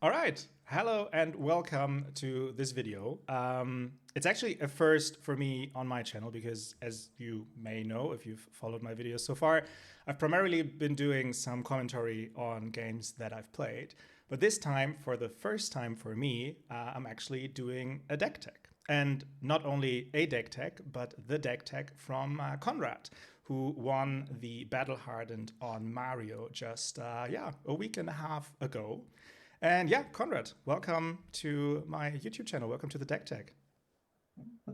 All right. Hello and welcome to this video. It's actually a first for me on my channel because, as you may know, if you've followed my videos so far, I've primarily been doing some commentary on games that I've played. But this time, for the first time for me, I'm actually doing a deck tech. And not only a deck tech, but the deck tech from Konrad, who won the Battle Hardened on Mario just, a week and a half ago. And yeah, Konrad, welcome to my YouTube channel. Welcome to the Deck Tech.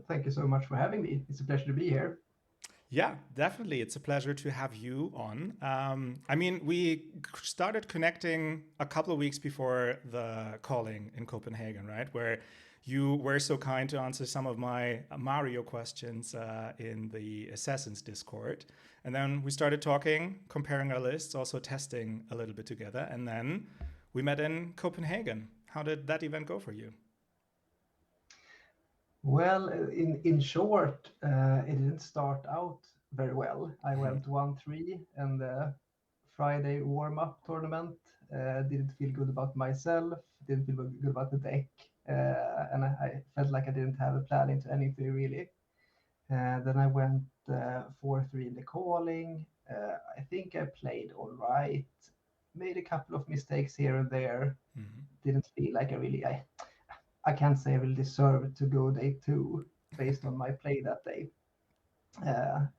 Thank you so much for having me. It's a pleasure to be here. Yeah, definitely. It's a pleasure to have you on. We started connecting a couple of weeks before the calling in Copenhagen, right? Where you were so kind to answer some of my Mario questions in the Assassins Discord. And then we started talking, comparing our lists, also testing a little bit together. And then we met in Copenhagen. How did that event go for you? Well, in short, it didn't start out very well. I Hmm. went 1-3 in the Friday warm-up tournament. Didn't feel good about myself. Didn't feel good about the deck, and I felt like I didn't have a plan into anything really. Then I went 4-3 in the calling. I think I played all right. Made a couple of mistakes here and there. Hmm. Didn't feel like I can't say I will deserve to go day two based on my play that day.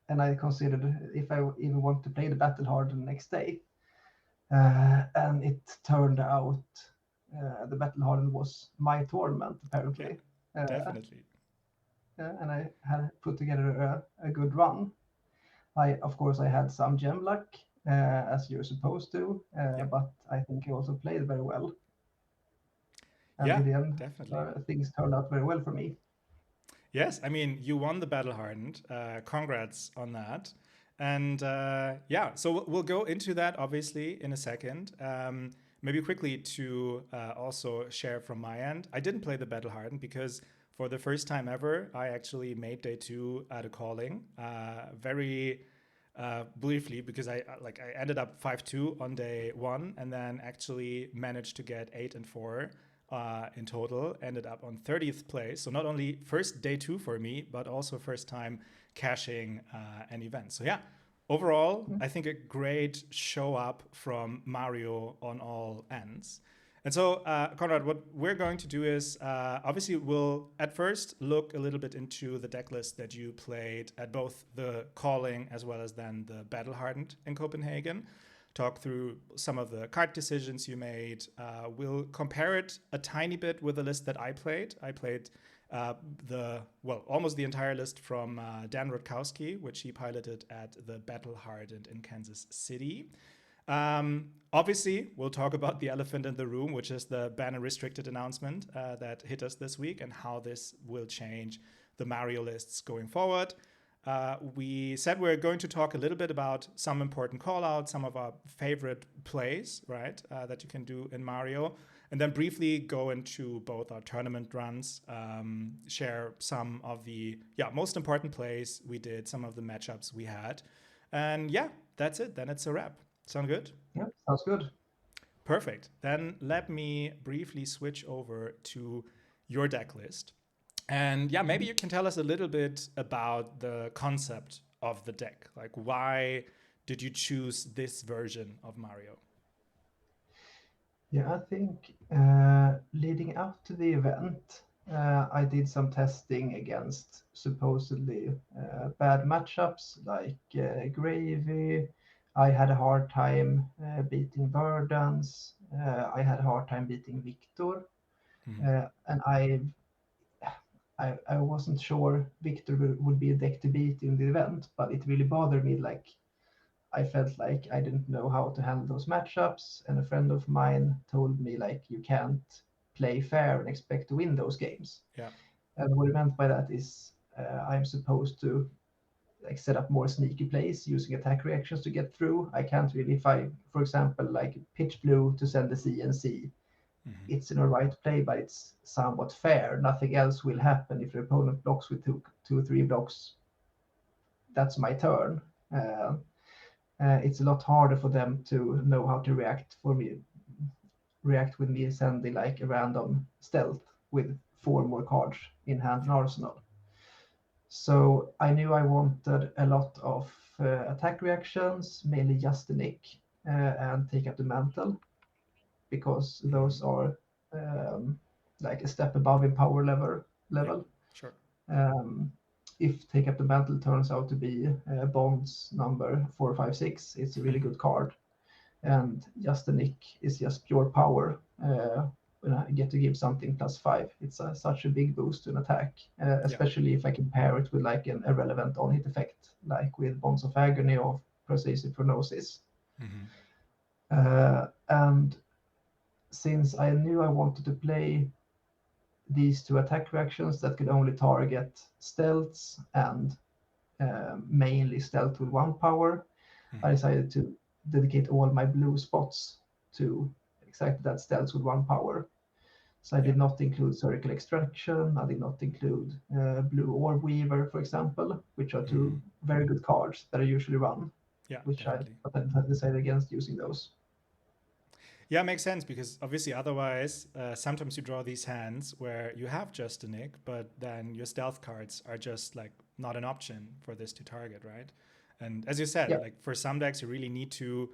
And I considered if I even want to play the battle hard the next day. And it turned out the battle hardened was my tournament Yeah, apparently. Uh, definitely. and I had put together a good run. Of course, I had some gem luck, as you're supposed to, Yeah, but I think I also played very well. And yeah, in the end, definitely. things turned out very well for me. Yes, I mean, you won the Battle Hardened. Congrats on that. And so we'll go into that obviously in a second. Maybe quickly to also share from my end. I didn't play the Battle Hardened because for the first time ever, I actually made day two at a calling. Very briefly because I ended up 5-2 on day one and then actually managed to get 8-4 in total. Ended up on 30th place. So not only first day two for me, but also first time cashing an event. So yeah, overall, I think a great show up from Mario on all ends. And so, Conrad, what we're going to do is obviously we'll at first look a little bit into the deck list that you played at both the calling as well as then the battle hardened in Copenhagen. Talk through some of the card decisions you made. We'll compare it a tiny bit with the list that I played. I played almost the entire list from Dan Rutkowski, which he piloted at the Battle Hardened in Kansas City. Obviously, we'll talk about the elephant in the room, which is the banner restricted announcement that hit us this week and how this will change the Mario lists going forward. We said we're going to talk a little bit about some important callouts, some of our favorite plays, right, that you can do in Mario, and then briefly go into both our tournament runs, share some of the most important plays we did, some of the matchups we had, and yeah, that's it. Then it's a wrap. Sound good? Yeah, sounds good. Perfect. Then let me briefly switch over to your deck list. And yeah, maybe Mhm. you can tell us a little bit about the concept of the deck. Like, why did you choose this version of Mario? Yeah, I think leading up to the event, I did some testing against supposedly bad matchups like Gravy. I had a hard time beating Verdance. I had a hard time beating Victor. Mhm. And I wasn't sure Victor would be a deck to beat in the event, but it really bothered me. Like I felt like I didn't know how to handle those matchups, and a friend of mine told me like you can't play fair and expect to win those games. Yeah. And what he meant by that is I'm supposed to like set up more sneaky plays using attack reactions to get through. I can't really, if I, for example, like pitch blue to send the CNC, Mhm. it's in a right play, but it's somewhat fair. Nothing else will happen if your opponent blocks with two or three blocks. That's my turn. It's a lot harder for them to know how to react for me react with me sending like a random stealth with 4 more cards in hand and arsenal. So I knew I wanted a lot of attack reactions, mainly just the nick, and take up the mantle, because those are like a step above in power level. Yeah, sure. If take up the mantle turns out to be bonds number 456, it's a really good card. And just the nick is just pure power. When I get to give something +5, it's such a big boost to an attack, especially if I can pair it with like an irrelevant on-hit effect, like with Bonds of Agony or Persuasive Prognosis. And since I knew I wanted to play these 2 attack reactions that could only target stealths and mainly stealth with 1 power, I decided to dedicate all my blue spots to exactly that stealth with 1 power. So I did not include Circle Extraction, I did not include Blue Orb Weaver, for example, which are 2 very good cards that I usually run, which definitely. I decided against using those. Yeah, it makes sense, because obviously otherwise, sometimes you draw these hands where you have just a nick, but then your stealth cards are just like not an option for this to target, right? And as you said, like for some decks, you really need to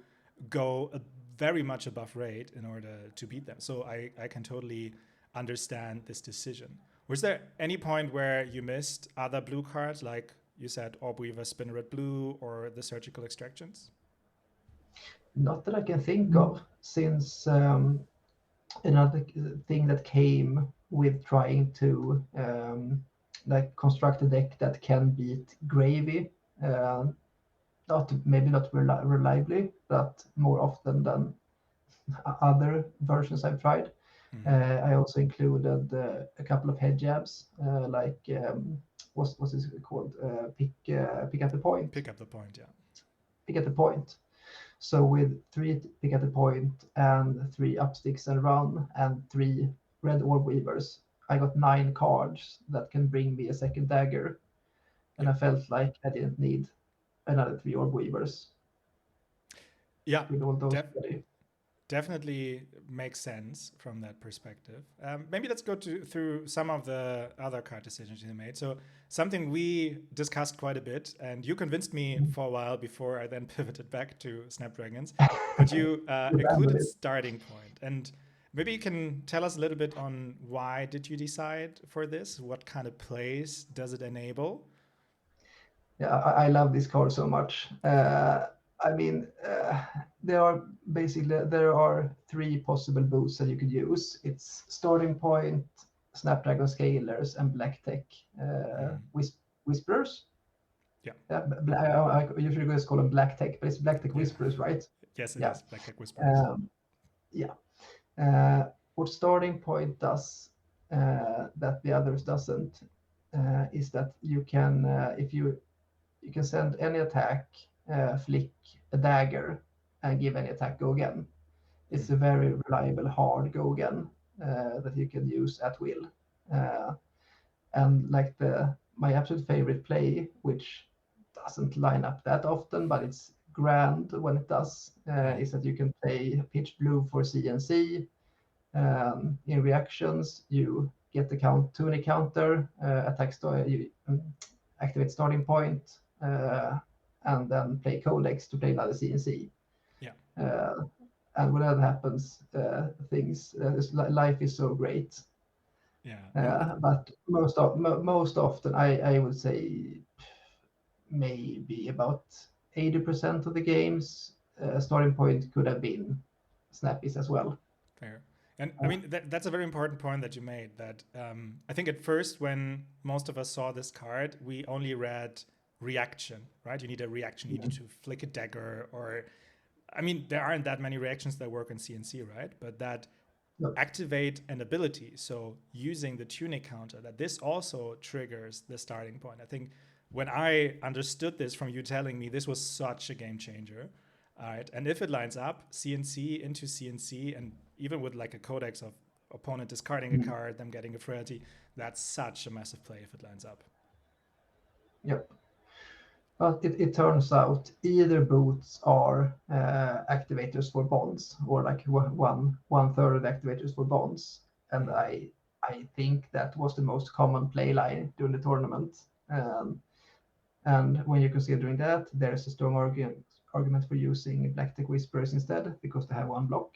go very much above rate in order to beat them. So I can totally understand this decision. Was there any point where you missed other blue cards, like you said, Orb Weaver, Spinneret Blue, or the Surgical Extractions? Not that I can think of, since another thing that came with trying to like construct a deck that can beat Gravy, maybe not reliably, but more often than other versions I've tried. I also included a couple of head jabs, like what's this called? Pick at the point. Pick up the point, yeah. Pick at the point. So with 3 pick at the point and 3 upsticks and run and 3 red orb weavers, I got 9 cards that can bring me a second dagger, and I felt like I didn't need another 3 orb weavers. Yeah, with all those ready. Definitely makes sense from that perspective. Maybe let's go through some of the other card decisions you made. So something we discussed quite a bit, and you convinced me for a while before I then pivoted back to Snapdragons, but you included Starting Point. And maybe you can tell us a little bit on why did you decide for this? What kind of plays does it enable? Yeah, I love this card so much. I mean, there are 3 possible boosts that you could use. It's Starting Point, Snapdragon Scalers, and Black Tech Whisperers. Yeah. I usually just call them Black Tech, but it's Black Tech Whisperers, right? Yes, it is Black Tech Whisperers. What Starting Point does that the others doesn't is that you can, if you can send any attack, flick a dagger, and give any attack go again. It's a very reliable hard go again that you can use at will. And like my absolute favorite play, which doesn't line up that often, but it's grand when it does, is that you can play Pitch Blue for CNC. In reactions, you get the tunic counter, you activate Starting Point, and then play Codeex to play another CNC. And when that happens, life is so great. But most often, I would say maybe about 80% of the games, Starting Point could have been snappies as well. Fair. And I mean, that's a very important point that you made, that I think at first when most of us saw this card, we only read reaction, right? You need a reaction, you need to flick a dagger, or, I mean, there aren't that many reactions that work on CNC, right? But that activate an ability, so using the tunic counter, that this also triggers the Starting Point. I think when I understood this from you telling me, this was such a game changer. All right, and if it lines up, CNC into CNC, and even with like a Codex of opponent discarding a card, them getting a frailty, that's such a massive play if it lines up. Yep. But it turns out either boots are activators for bonds, or like one third of the activators for bonds, and I think that was the most common play line during the tournament. And when you're considering that, there's a strong argument for using Black Tech Whisperers instead because they have one block.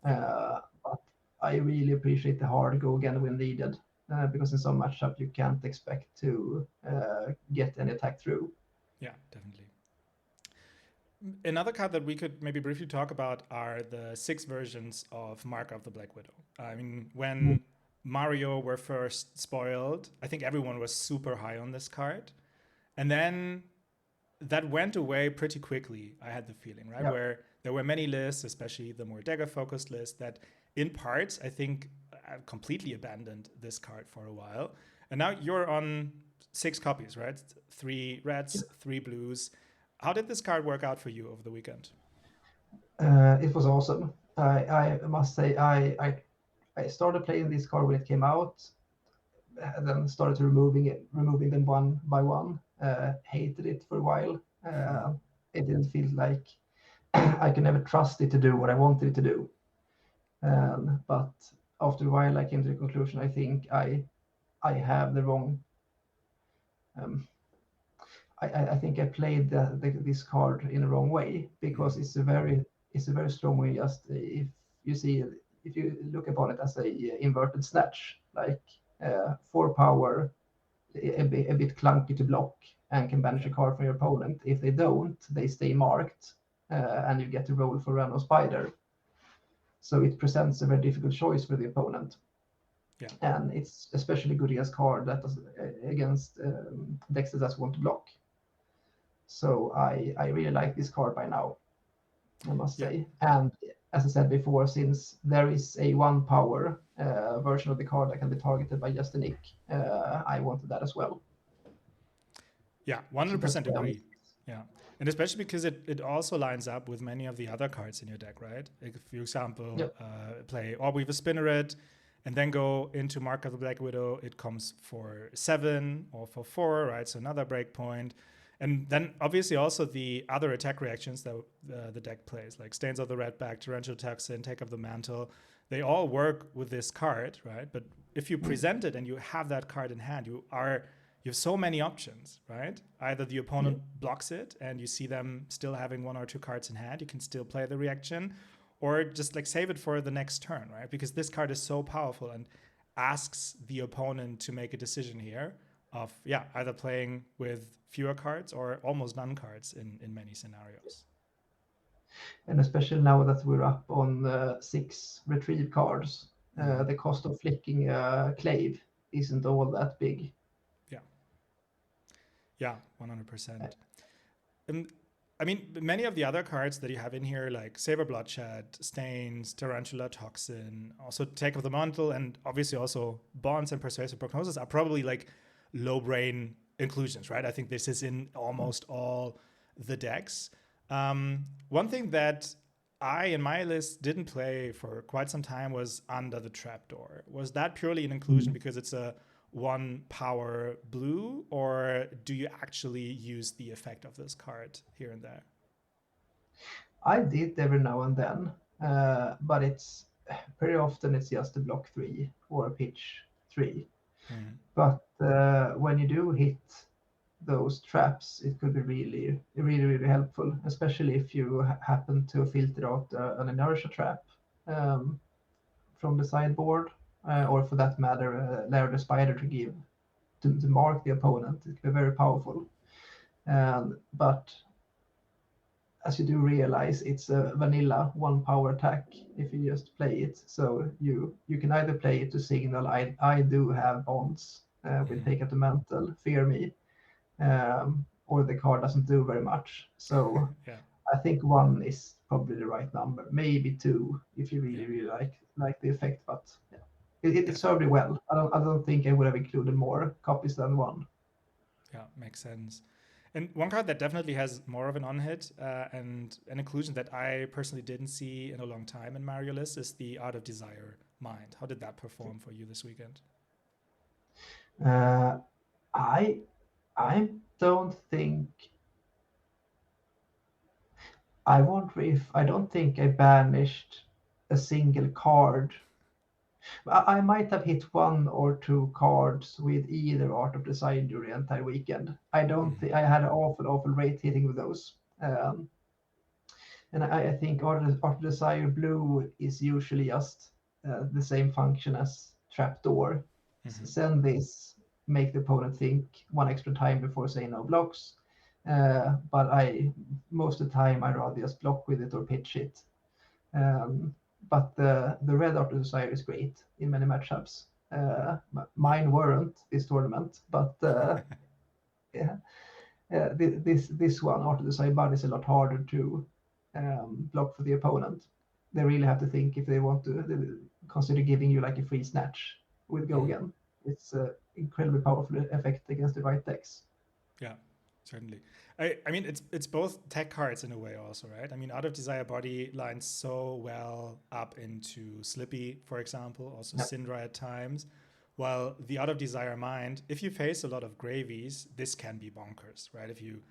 But I really appreciate the hard go again when needed, because in some matchup you can't expect to get any attack through. Yeah, definitely. Another card that we could maybe briefly talk about are the 6 versions of Mark of the Black Widow. I mean, when Mario were first spoiled, I think everyone was super high on this card. And then that went away pretty quickly, I had the feeling, right? Yeah. Where there were many lists, especially the more dagger-focused lists, that in parts, I think, completely abandoned this card for a while. And now you're on 6 copies, right? 3 reds, 3 blues. How did this card work out for you over the weekend? It was awesome. I must say, I started playing this card when it came out, and then started removing them one by one. Hated it for a while. It didn't feel like I could never trust it to do what I wanted it to do. But after a while, I came to the conclusion. I think I have the wrong. I think I played this card in the wrong way, because it's a very strong way. Just if you look upon it as a inverted snatch, like 4 power, a bit clunky to block, and can banish a card from your opponent. If they don't, they stay marked, and you get to roll for random spider. So it presents a very difficult choice for the opponent. Yeah. And it's especially good against card that does, against decks that doesn't want to block. So I really like this card by now, I must say. And as I said before, since there is a 1 power version of the card that can be targeted by just a nick, I wanted that as well. Yeah, 100% agree. Yeah. And especially because it also lines up with many of the other cards in your deck, right? If you, example, play Orb-Weaver Spinneret and then go into Mark of the Black Widow, it comes for 7 or for 4, right? So another breakpoint. And then obviously also the other attack reactions that the deck plays, like Stains of the Redback, Torrential Toxin, Take of the Mantle. They all work with this card, right? But if you present it and you have that card in hand, you have so many options, right? Either the opponent blocks it and you see them still having 1 or 2 cards in hand, you can still play the reaction, or just like save it for the next turn, right? Because this card is so powerful and asks the opponent to make a decision here of, either playing with fewer cards or almost none cards in many scenarios. And especially now that we're up on 6 retrieve cards, the cost of flicking a clave isn't all that big. Yeah, 100%. I mean, many of the other cards that you have in here, like Saber Bloodshed, Stains, Tarantula Toxin, also Take of the Mantle, and obviously also Bonds and Persuasive Prognosis, are probably like low brain inclusions, right? I think this is in almost all the decks. One thing that I, in my list, didn't play for quite some time was Under the Trapdoor. Was that purely an inclusion because it's a 1 power blue, or do you actually use the effect of this card here and there? I did every now and then, but it's very often it's just a block 3 or a pitch 3. But when you do hit those traps, it could be really, really, really helpful, especially if you happen to filter out an inertia trap from the sideboard, or for that matter, Lair the Spider to give to mark the opponent. It can be very powerful. But as you do realize, it's a vanilla 1 power attack if you just play it. So you can either play it to signal I do have bonds with Take Up the Mantle, fear me, or the card doesn't do very much. So I think 1 is probably the right number, maybe 2 if you really, really like the effect. But it served me well. I don't think I would have included more copies than 1. Yeah, makes sense. And one card that definitely has more of an on-hit and an inclusion that I personally didn't see in a long time in Mario list is the Art of Desire Mind. How did that perform for you this weekend? I don't think I wonder if I don't think I banished a single card. I might have hit one or two cards with either Art of Design during the entire weekend. I don't think I had an awful rate hitting with those. And I think Art of Desire Blue is usually just the same function as Trapdoor. Send this, make the opponent think one extra time before saying no blocks. But most of the time I rather just block with it or pitch it. But the red Art of Desire is great in many matchups. Mine weren't this tournament, but yeah, this one Art of Desire Bud is a lot harder to block for the opponent. They really have to think if they want to consider giving you like a free snatch with Go Again. It's an incredibly powerful effect against the right decks. Yeah, certainly. I mean, it's both tech cards in a way also, right? I mean, Art of Desire Body lines so well up into Slippy, for example, also Syndra at times. While the Art of Desire Mind, if you face a lot of gravies, this can be bonkers, right? If you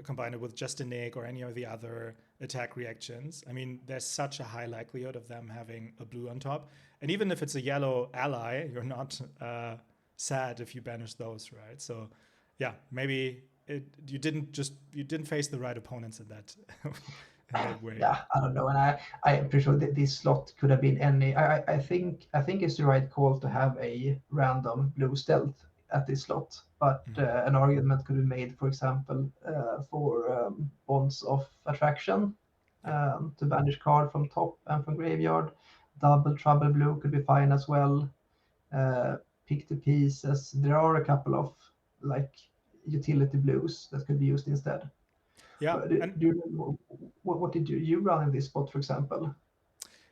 combine it with just a Nick or any of the other attack reactions, I mean, there's such a high likelihood of them having a blue on top. And even if it's a yellow ally, you're not sad if you banish those, right? So yeah, maybe you didn't face the right opponents in that way. Yeah, I don't know, and I'm pretty sure that this slot could have been any. I think it's the right call to have a random blue stealth at this slot, but an argument could be made, for example, for Bonds of Attraction, to banish card from top and from graveyard. Double Trouble Blue could be fine as well. Pick the pieces. There are a couple of like utility blues that could be used instead. Yeah. What did you run in this spot, for example?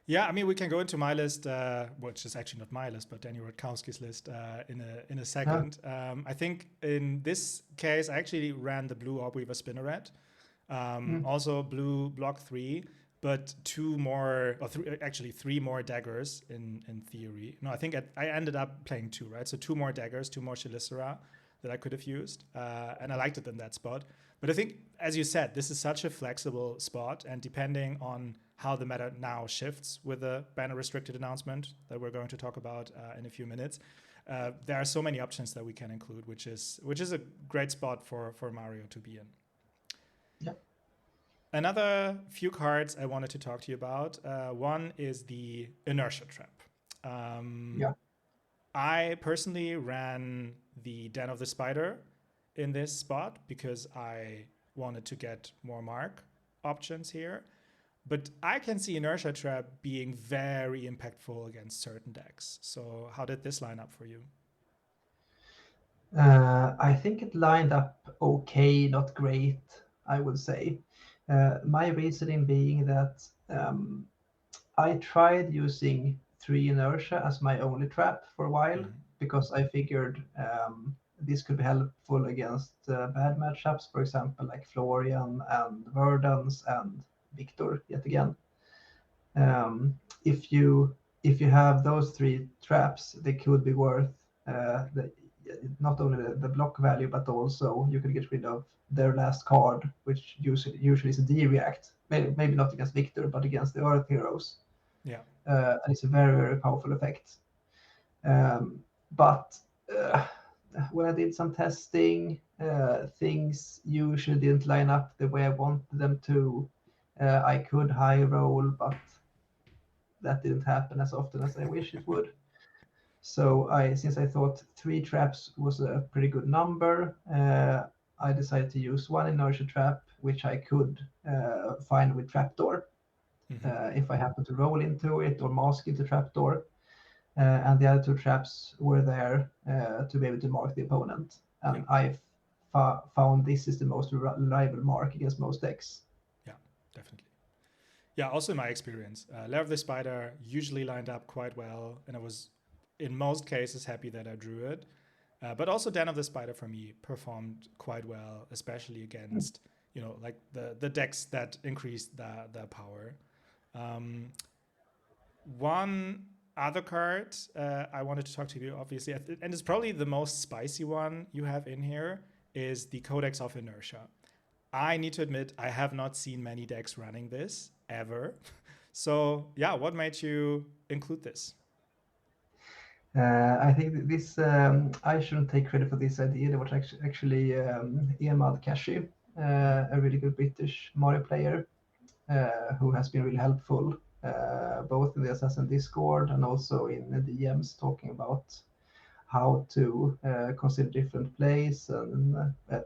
Yeah, I mean, we can go into my list, which is actually not my list, but Daniel Rutkowski's list in a second. I think in this case, I actually ran the blue Orb-Weaver Spinneret. Also blue block 3, but three more daggers in theory. No, I think I ended up playing 2, right? So 2 more daggers, 2 more Chelicera that I could have used. And I liked it in that spot. But I think, as you said, this is such a flexible spot. And depending on how the meta now shifts with the banner restricted announcement that we're going to talk about in a few minutes, there are so many options that we can include, which is a great spot for Mario to be in. Yeah. Another few cards I wanted to talk to you about. One is the Inertia Trap. I personally ran the Den of the Spider in this spot because I wanted to get more mark options here. But I can see Inertia Trap being very impactful against certain decks. So how did this line up for you? I think it lined up okay, not great, I would say. My reasoning being that I tried using 3 Inertia as my only trap for a while because I figured this could be helpful against bad matchups, for example, like Florian and Verdance and Victor yet again. If you have those 3 traps, they could be worth not only the block value, but also you could get rid of their last card, which usually is a D-react. Maybe not against Victor, but against the Earth heroes. Yeah. And it's a very powerful effect. But when I did some testing, things usually didn't line up the way I wanted them to. I could high roll, but that didn't happen as often as I wish it would. So since I thought 3 traps was a pretty good number, I decided to use 1 Inertia Trap, which I could find with Trapdoor. If I happen to roll into it or mask into Trapdoor. And the other 2 traps were there to be able to mark the opponent. And I found this is the most reliable mark against most decks. Yeah, definitely. Yeah, also in my experience, Lair of the Spider usually lined up quite well, and I was, in most cases, happy that I drew it. But also Den of the Spider for me performed quite well, especially against, like the decks that increased the power. One other card I wanted to talk to you, obviously, and it's probably the most spicy one you have in here, is the Codeex of Inertia. I need to admit, I have not seen many decks running this ever. So yeah, what made you include this? I think this, I shouldn't take credit for this idea. There was actually Emad Kashi, a really good British Mario player, who has been really helpful, both in the Assassin Discord and also in the DMs, talking about how to consider different plays and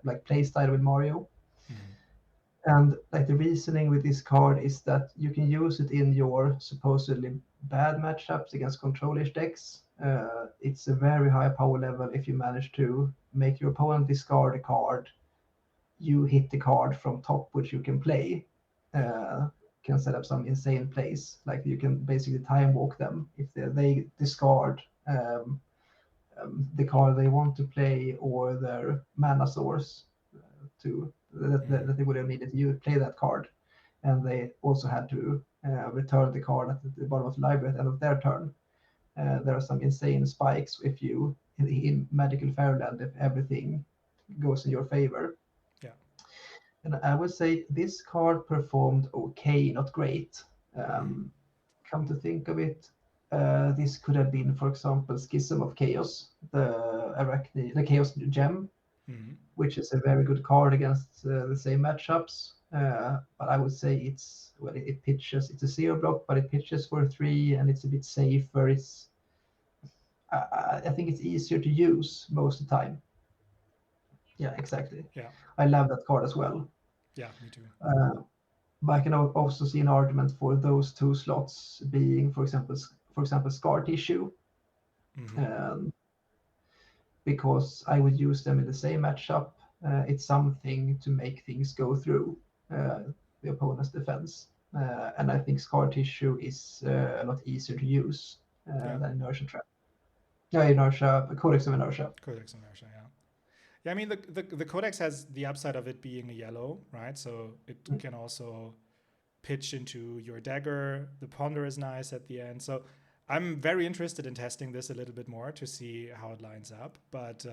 like play style with Mario. Mm-hmm. And like the reasoning with this card is that you can use it in your supposedly bad matchups against control-ish decks. It's a very high power level if you manage to make your opponent discard a card. You hit the card from top, which you can play. Yeah. Can set up some insane plays. Like you can basically time walk them if they discard the card they want to play or their mana source to Mm-hmm. that they would have needed to play that card, and they also had to return the card at the bottom of the library at the end of their turn. There are some insane spikes if you in Magical Fairyland if everything goes in your favor. Yeah. And I would say this card performed okay, not great. Mm-hmm. Come to think of it, this could have been, for example, Schism of Chaos, the Arakni, the Chaos Gem, Mm-hmm. which is a very good card against the same matchups. But I would say it's well, it pitches. It's a 0 block, but it pitches for 3, and it's a bit safer. I think it's easier to use most of the time. Yeah, exactly. Yeah. I love that card as well. Yeah. Me too. Uh, but I can also see an argument for those two slots being, for example, Scar Tissue, Mm-hmm. um, because I would use them in the same matchup. It's something to make things go through the opponent's defense. And I think Scar Tissue is a lot easier to use Yeah. than Inertia Trap. Yeah, Inertia, Codex of Inertia. Codex Inertia. Yeah. Yeah. I mean, the Codex has the upside of it being a yellow, right? So it can also pitch into your dagger. The ponder is nice at the end. So I'm very interested in testing this a little bit more to see how it lines up. But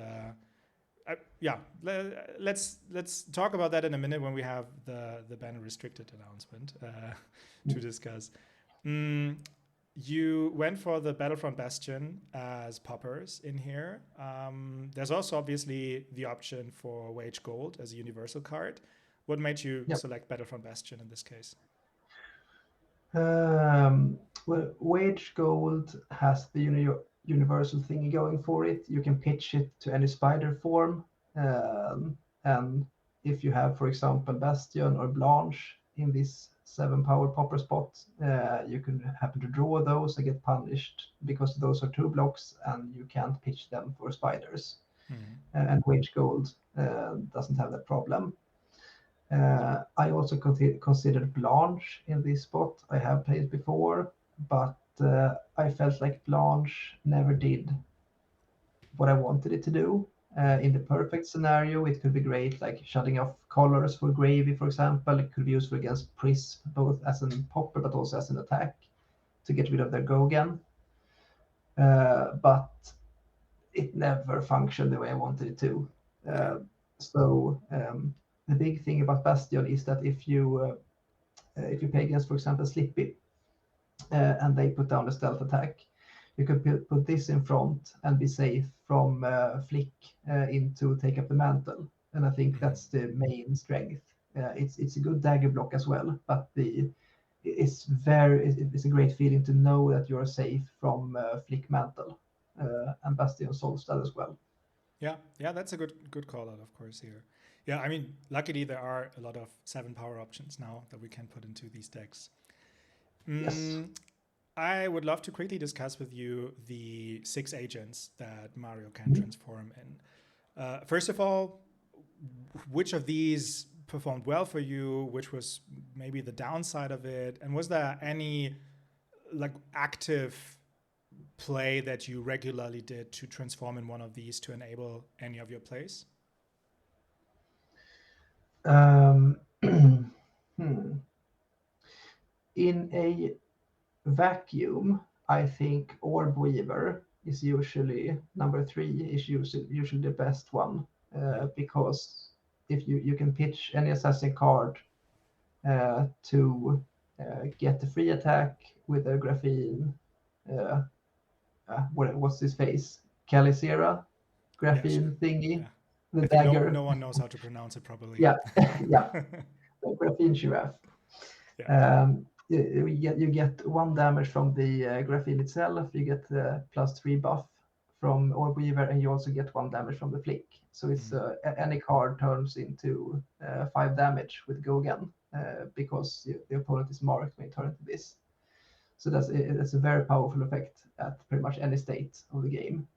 yeah, let's talk about that in a minute when we have the banner restricted announcement to discuss. You went for the Battlefront Bastion as poppers in here. There's also obviously the option for Wage Gold as a universal card. What made you Yep. select Battlefront Bastion in this case? Well, Wage Gold has the universal thingy going for it. You can pitch it to any spider form. And if you have, for example, Bastion or Blanche in this 7 power popper spot, you can happen to draw those and get punished because those are 2 blocks and you can't pitch them for spiders. Mm-hmm. And Wage Gold doesn't have that problem. I also considered Blanche in this spot. I have played before, but I felt like Blanche never did what I wanted it to do. In the perfect scenario, it could be great, like shutting off colors for Gravy, for example. It could be useful against Prism, both as an popper but also as an attack to get rid of their Gogan. But it never functioned the way I wanted it to. Okay. So the big thing about Bastion is that if you play against, for example, Slippy, and they put down a stealth attack, you can put this in front and be safe from flick into take up the mantle. And I think Mm-hmm. that's the main strength. It's a good dagger block as well, but it's a great feeling to know that you're safe from flick mantle, and Bastion solves that as well. Yeah, yeah, that's a good call out, of course, here. Yeah, I mean, luckily there are a lot of 7 power options now that we can put into these decks. Yes. I would love to quickly discuss with you the 6 agents that Mario can transform in. First of all, which of these performed well for you? Which was maybe the downside of it? And was there any like active play that you regularly did to transform in one of these to enable any of your plays? Hmm. In a vacuum, I think Orb Weaver is usually number 3 is usually the best one, because if you can pitch any assassin card to get the free attack with a graphene. What's his face? Calicera Yeah, sure. graphene thingy, Yeah. the I think dagger. no one knows how to pronounce it properly. Yeah, yeah, the graphene giraffe. Yeah. You get 1 damage from the graphene itself. You get the +3 buff from Orb Weaver, and you also get 1 damage from the flick. So it's any card turns into 5 damage with Go Again because the opponent is marked when you turn into this. So that's a very powerful effect at pretty much any state of the game.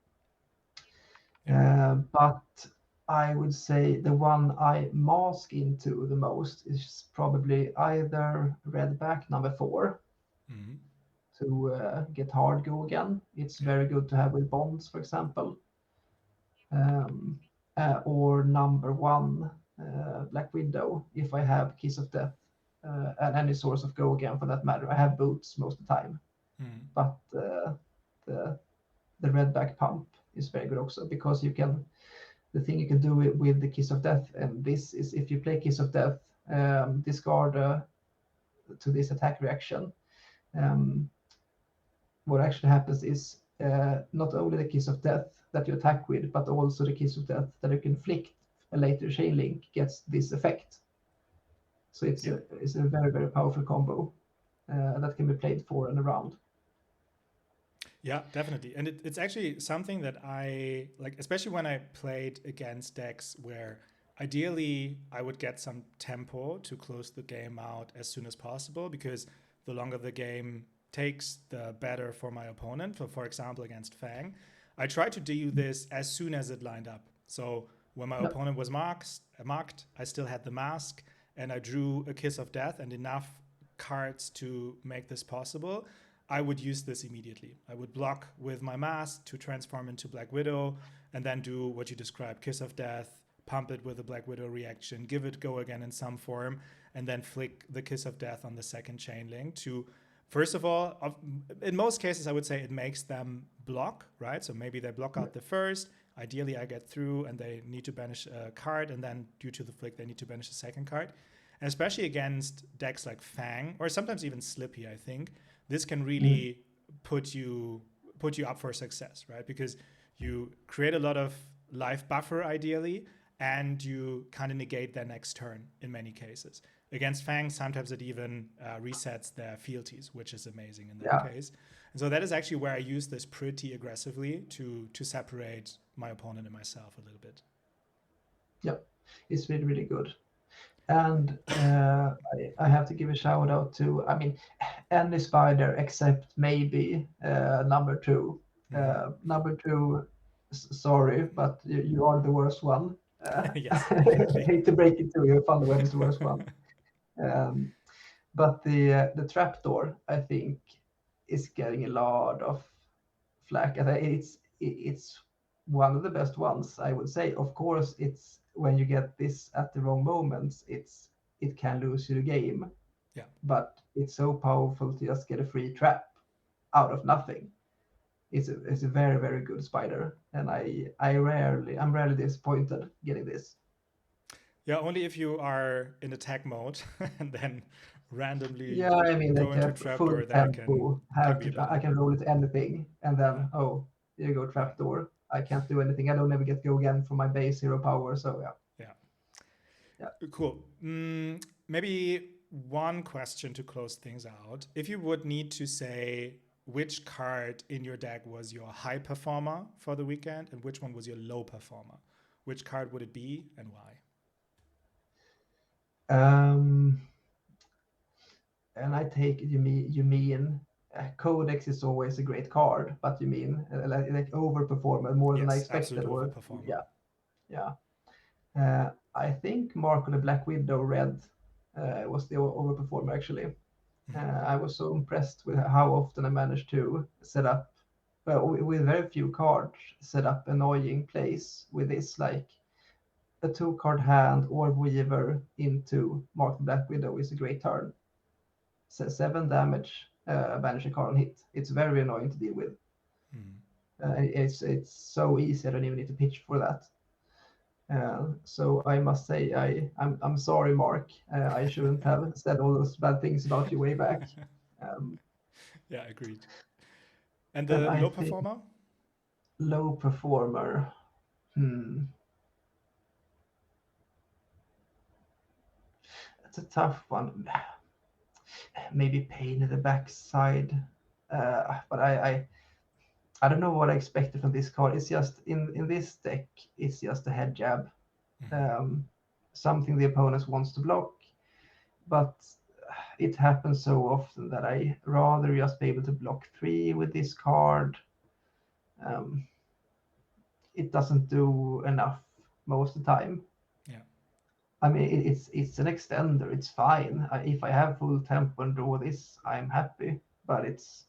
But I would say the one I mask into the most is probably either Redback number 4 to get hard Go Again. It's very good to have with bonds, for example. Or number 1 Black Widow if I have Kiss of Death and any source of Go Again for that matter. I have boots most of the time, but the Redback pump is very good also because the thing you can do with the Kiss of Death, and this is if you play Kiss of Death, discard to this attack reaction. What actually happens is not only the Kiss of Death that you attack with, but also the Kiss of Death that you can inflict a later chain link gets this effect. So it's a very, very powerful combo that can be played for and around. Yeah, definitely. And it's actually something that I like, especially when I played against decks where ideally I would get some tempo to close the game out as soon as possible, because the longer the game takes, the better for my opponent. For example, against Fang, I tried to do this as soon as it lined up. So when my opponent was marked, I still had the mask and I drew a Kiss of Death and enough cards to make this possible. I would use this immediately. I would block with my mask to transform into Black Widow and then do what you described, Kiss of Death, pump it with a Black Widow reaction, give it Go Again in some form, and then flick the Kiss of Death on the second chain link to, first of all, in most cases, I would say it makes them block, right? So maybe they block out the first. Ideally, I get through and they need to banish a card, and then due to the flick, they need to banish a second card. And especially against decks like Fang, or sometimes even Slippy, I think, this can really put you up for success, right? Because you create a lot of life buffer ideally, and you kind of negate their next turn in many cases. Against Fang, sometimes it even resets their fealties, which is amazing in that case. And so that is actually where I use this pretty aggressively to separate my opponent and myself a little bit. Yep, it's really, really good. And I have to give a shout out to, I mean, any spider except maybe number 2. Number 2, sorry, but you are the worst one. Yes, I hate to break it to you, Thunderweb is the worst one. But the trapdoor, I think, is getting a lot of flack. It's one of the best ones, I would say. Of course, it's when you get this at the wrong moments, it can lose you the game. Yeah. But it's so powerful to just get a free trap out of nothing. It's a very, very good spider, and I'm rarely disappointed getting this. Yeah, only if you are in attack mode and then randomly I mean, go like into a trapdoor, full then tempo, I can roll it anything, and then here you go, trapdoor. I can't do anything. I don't ever get Go Again from my base 0 power, so yeah. Cool. Maybe one question to close things out. If you would need to say which card in your deck was your high performer for the weekend and which one was your low performer, which card would it be and why? And I take you mean Codeex is always a great card, but you mean like overperformer more than I expected, absolute or overperformer. I think Marco the Black Widow Red was the overperformer actually. I was so impressed with how often I managed to set up with very few cards, set up annoying plays with this, like a 2-card hand or Weaver into Mark the Black Widow is a great turn. 7 damage, banish a card on hit. It's very annoying to deal with. It's so easy. I don't even need to pitch for that. So I must say I'm sorry, Mark. I shouldn't have said all those bad things about you way back. Um, Yeah, agreed. And and the I low think performer? low performer. Hmm, that's a tough one. Maybe pain in the backside. But I don't know what I expected from this card. It's just in this deck, it's just a head jab. Hmm. Um, Something the opponent wants to block, but it happens so often that I rather just be able to block 3 with this card. Um, it doesn't do enough most of the time. Yeah. I mean, it's an extender. It's fine. If I have full tempo and draw this, I'm happy. But it's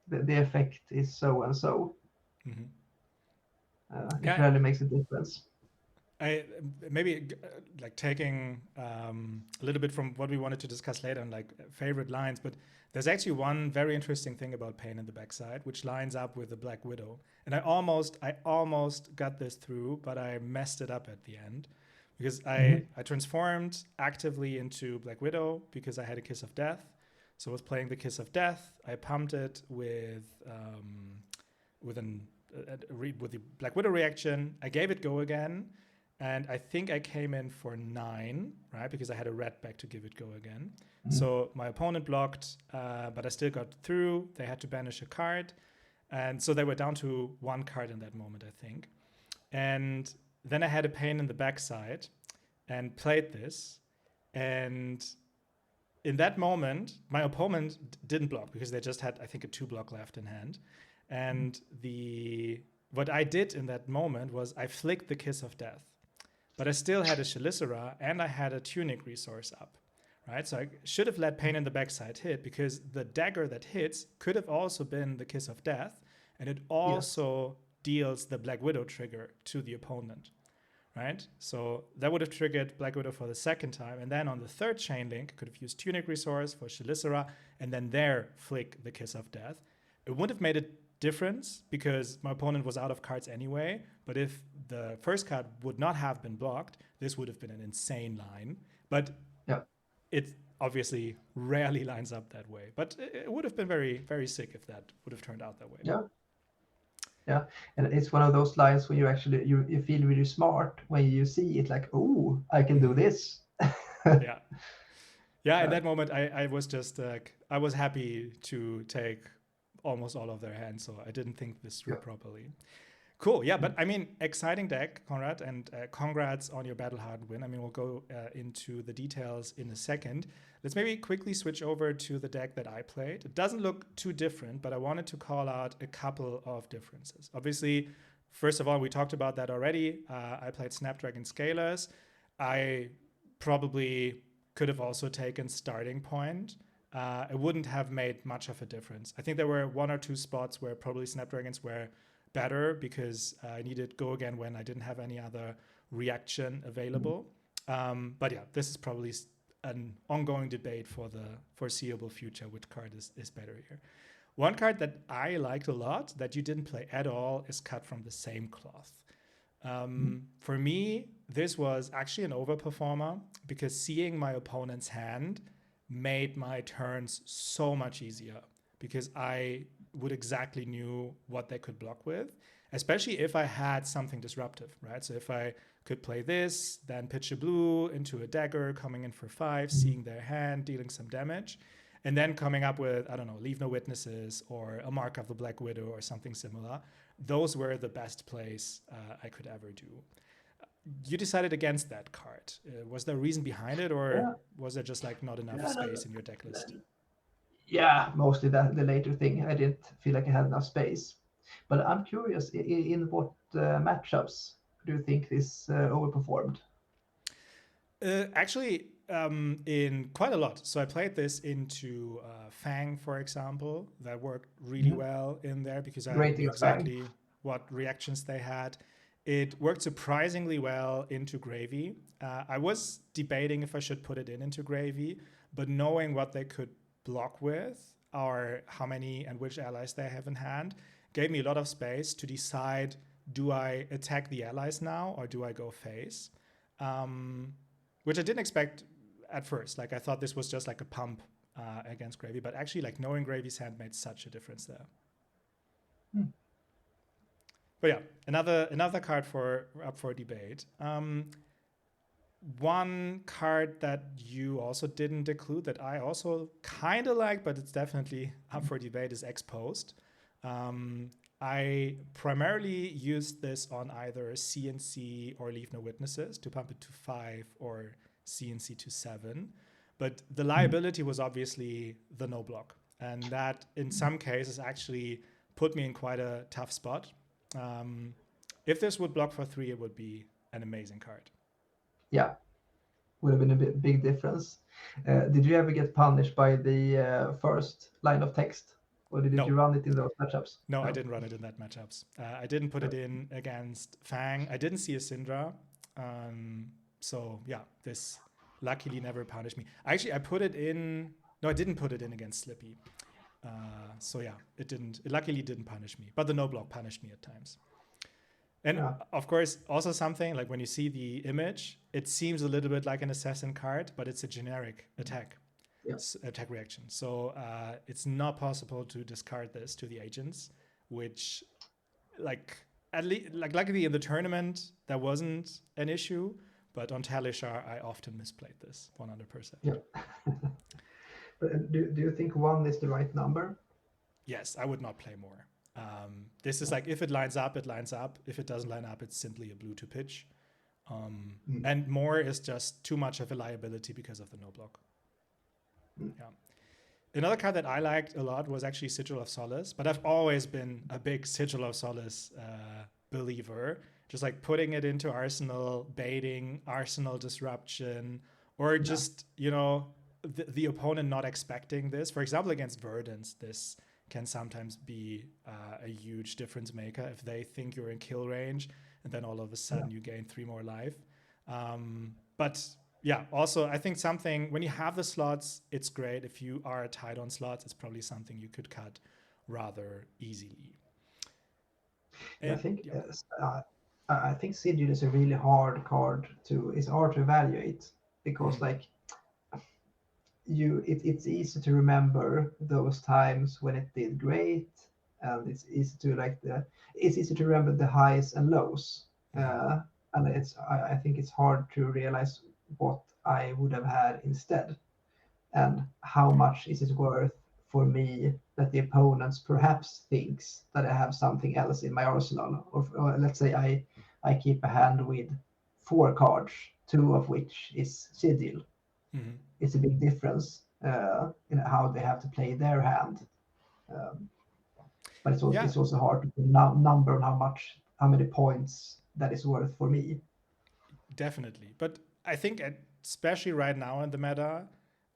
the effect is so and so. Hmm. It Yeah, really makes a difference. I maybe like taking a little bit from what we wanted to discuss later on like favorite lines, but there's actually one very interesting thing about pain in the backside, which lines up with the Black Widow. And I almost got this through, but I messed it up at the end because I Mhm. I transformed actively into Black Widow because I had a Kiss of Death. So I was playing the Kiss of Death. I pumped it with an with the Black Widow reaction. I gave it go again, and I think I came in for 9, right? Because I had a red back to give it go again. Mhm. So my opponent blocked, but I still got through. They had to banish a card. And so they were down to 1 card in that moment, I think. And then I had a pain in the backside and played this. And in that moment, my opponent didn't block because they just had, I think, a 2 block left in hand. And the what I did in that moment was I flicked the Kiss of Death, but I still had a Chelicera and I had a Tunic resource up, right? So I should have let Pain in the Backside hit because the dagger that hits could have also been the Kiss of Death, and it Yes. also deals the Black Widow trigger to the opponent, right? So that would have triggered Black Widow for the second time, and then on the third chain link, could have used Tunic resource for Chelicera, and then there flick the Kiss of Death. It wouldn't have made a difference because my opponent was out of cards anyway. But if the first card would not have been blocked, this would have been an insane line. But Yeah. it obviously rarely lines up that way. But it would have been very, very sick if that would have turned out that way. Yeah. Yeah. And it's one of those lines when you actually you feel really smart when you see it like, oh, I can do Mm-hmm. this. Yeah. Yeah, in Yeah. that moment, I was just I was happy to take almost all of their hands, so I didn't think this through Yeah. properly. Cool, yeah, but I mean, exciting deck, Konrad, and congrats on your Battle Hard win. I mean, we'll go into the details in a second. Let's maybe quickly switch over to the deck that I played. It doesn't look too different, but I wanted to call out a couple of differences. Obviously, first of all, we talked about that already. I played Snapdragon Scalers. I probably could have also taken Starting Point. It wouldn't have made much of a difference. I think there were 1 or 2 spots where probably Snapdragons were better because I needed go again when I didn't have any other reaction available. But yeah, this is probably an ongoing debate for the foreseeable future, which card is better here. One card that I liked a lot that you didn't play at all is Cut from the Same Cloth. For me, this was actually an overperformer because seeing my opponent's hand made my turns so much easier because I would exactly knew what they could block with, especially if I had something disruptive, right? So if I could play this, then pitch a blue into a dagger, coming in for 5, Mhm. seeing their hand, dealing some damage, and then coming up with, I don't know, Leave No Witnesses or a Mark of the Black Widow or something similar. Those were the best plays I could ever do. You decided against that card. Was there a reason behind it, or Yeah. was there just like not enough Yeah. space in your deck list? Yeah, mostly the later thing. I didn't feel like I had enough space. But I'm curious, in what matchups do you think this overperformed? Actually, in quite a lot. So I played this into Fang, for example. That worked really Mhm. well in there because I Great knew against Fang. exactly what reactions they had. It worked surprisingly well into Gravy. I was debating if I should put it into Gravy, but knowing what they could block with or how many and which allies they have in hand gave me a lot of space to decide do I attack the allies now or do I go face? Which I didn't expect at first. Like I thought this was just like a pump against Gravy, but actually like knowing Gravy's hand made such a difference there. But yeah, another card up for debate. One card that you also didn't include that I also kind of like, but it's definitely up for debate, is Exposed. I primarily used this on either CNC or Leave No Witnesses to pump it to 5 or CNC to 7. But the liability was obviously the no block. And that in some cases actually put me in quite a tough spot. If this would block for 3, it would be an amazing card. Yeah, would have been a big difference. Did you ever get punished by the first line of text? Or did you run it in those matchups? No, I didn't run it in that matchups. I didn't put it in against Fang. I didn't see a Syndra. So yeah, this luckily never punished me. Actually, I put it in. No, I didn't put it in against Slippy. So yeah, it luckily didn't punish me. But the no block punished me at times. And of course, also something like when you see the image, it seems a little bit like an assassin card, but it's a generic attack. Attack reaction. So it's not possible to discard this to the agents, which luckily in the tournament that wasn't an issue, but on Talishar I often misplayed this 100%. Yeah. But do you think 1 is the right number? Yes, I would not play more. This is like if it lines up, it lines up. If it doesn't line up, it's simply a blue to pitch. And more is just too much of a liability because of the no block. Yeah. Another card that I liked a lot was actually Sigil of Solace, but I've always been a big Sigil of Solace believer. Just like putting it into Arsenal, baiting, Arsenal disruption, or just, the opponent not expecting this. For example, against Verdance, this can sometimes be a huge difference maker if they think you're in kill range and then all of a sudden you gain 3 more life. But yeah, also I think something when you have the slots, it's great. If you are tight on slots, it's probably something you could cut rather easily. And, I think Sigil is a really hard card it's hard to evaluate because it's easy to remember those times when it did great, and it's easy to remember the highs and lows. And I think it's hard to realize what I would have had instead, and how much is it worth for me that the opponents perhaps thinks that I have something else in my arsenal, or let's say I keep a hand with 4 cards, 2 of which is Sigil. It's a big difference in how they have to play their hand. But it's also hard to put a number on how many points that is worth for me. Definitely. But I think especially right now in the meta,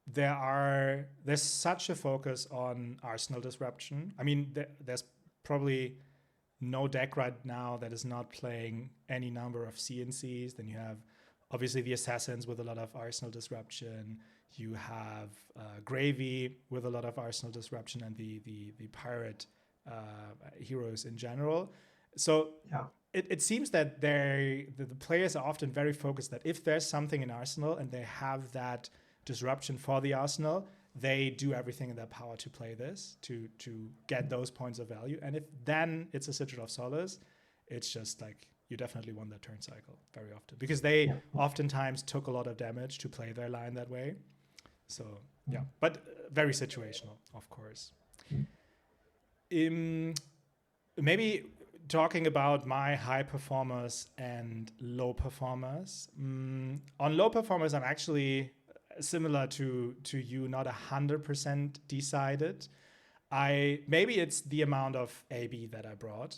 there's such a focus on Arsenal disruption. I mean, there's probably no deck right now that is not playing any number of CNCs. Then you have obviously the Assassins with a lot of Arsenal disruption. You have Gravy with a lot of Arsenal disruption, and the pirate heroes in general. So it seems that the players are often very focused that if there's something in Arsenal and they have that disruption for the Arsenal, they do everything in their power to play this, to get those points of value. And if then it's a Sigil of Solace, it's just like you definitely won that turn cycle very often because they oftentimes took a lot of damage to play their line that way. So yeah, but very situational, of course. Maybe talking about my high performers and low performers. On low performers, I'm actually similar to you, not 100% decided. Maybe it's the amount of AB that I brought.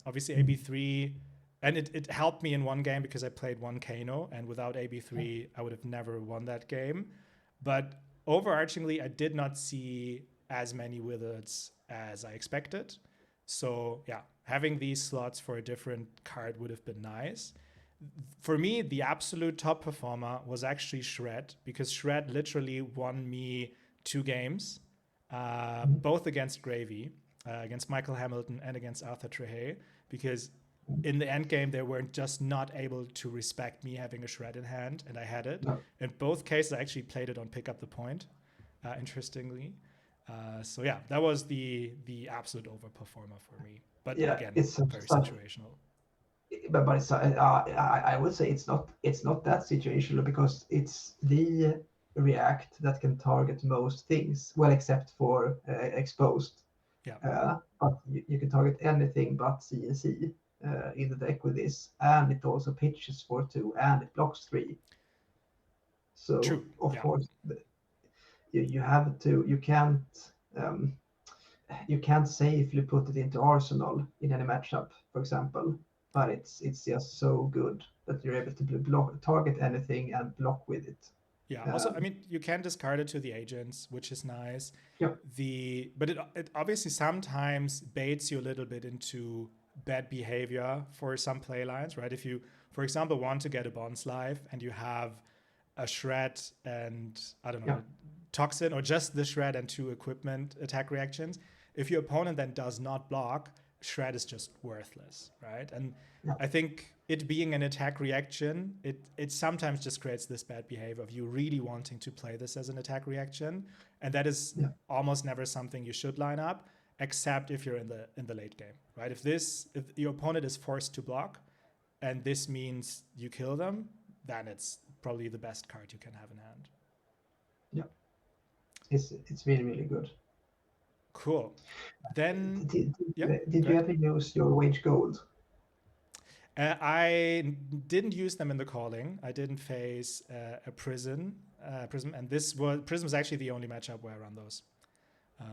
Obviously AB3, and it helped me in one game because I played 1 Kano, and without AB3, I would have never won that game. But overarchingly, I did not see as many wizards as I expected. So yeah, having these slots for a different card would have been nice. For me, the absolute top performer was actually Shred, because Shred literally won me 2 games, both against Gravy, against Michael Hamilton and against Arthur Trehay, because in the end game, they were just not able to respect me having a shred in hand, and I had it. No. In both cases, I actually played it on pick up the point, interestingly. So yeah, that was the absolute overperformer for me. But Yeah, again, it's very situational. but it's I would say it's not that situational because it's the react that can target most things, well, except for exposed. Yeah. But you can target anything but CNC in the deck with this, and it also pitches for 2 and it blocks 3. So True. of Yeah. course you have to you can't safely put it into Arsenal in any matchup, for example. But it's just so good that you're able to target anything and block with it. Yeah. Also, I mean, you can discard it to the agents, which is nice. Yeah. But it obviously sometimes baits you a little bit into bad behavior for some play lines, right? If you, for example, want to get a Bonds life and you have a shred and I don't know, Yeah. toxin or just the shred and 2 equipment attack reactions, if your opponent then does not block, shred is just worthless, right? And Yeah. I think it being an attack reaction, it sometimes just creates this bad behavior of you really wanting to play this as an attack reaction, and that is almost never something you should line up, except if you're in the late game, right? If your opponent is forced to block, and this means you kill them, then it's probably the best card you can have in hand. Yeah, it's really, really good. Cool. Then did you ever use your wage gold? I didn't use them in the calling. I didn't face a prism, and prism was actually the only matchup where I run those.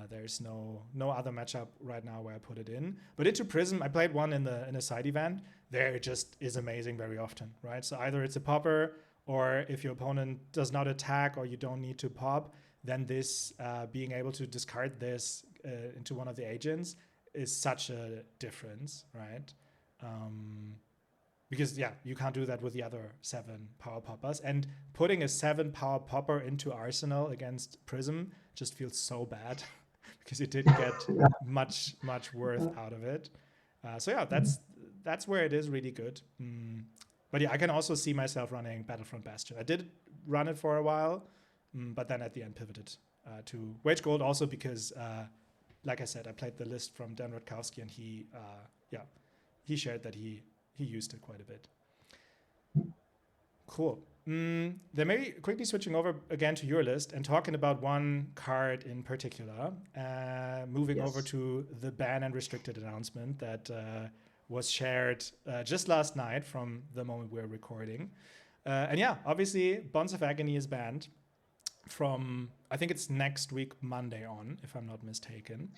There's no other matchup right now where I put it in. But into prism, I played one in a side event. There it just is amazing very often, right? So either it's a popper, or if your opponent does not attack or you don't need to pop, then this being able to discard this into one of the agents is such a difference, right? Because you can't do that with the other 7 power poppers, and putting a 7 power popper into Arsenal against Prism just feels so bad because you didn't get much worth out of it. So yeah, that's where it is really good. But yeah, I can also see myself running Battlefront Bastion. I did run it for a while, but then at the end pivoted to Wage Gold also because, like I said, I played the list from Dan Rutkowski, and he shared that he used it quite a bit. Cool. Then maybe quickly switching over again to your list and talking about one card in particular, moving over to the ban and restricted announcement that was shared just last night from the moment we're recording. And yeah, obviously Bonds of Agony is banned from, I think it's next week, Monday on, if I'm not mistaken.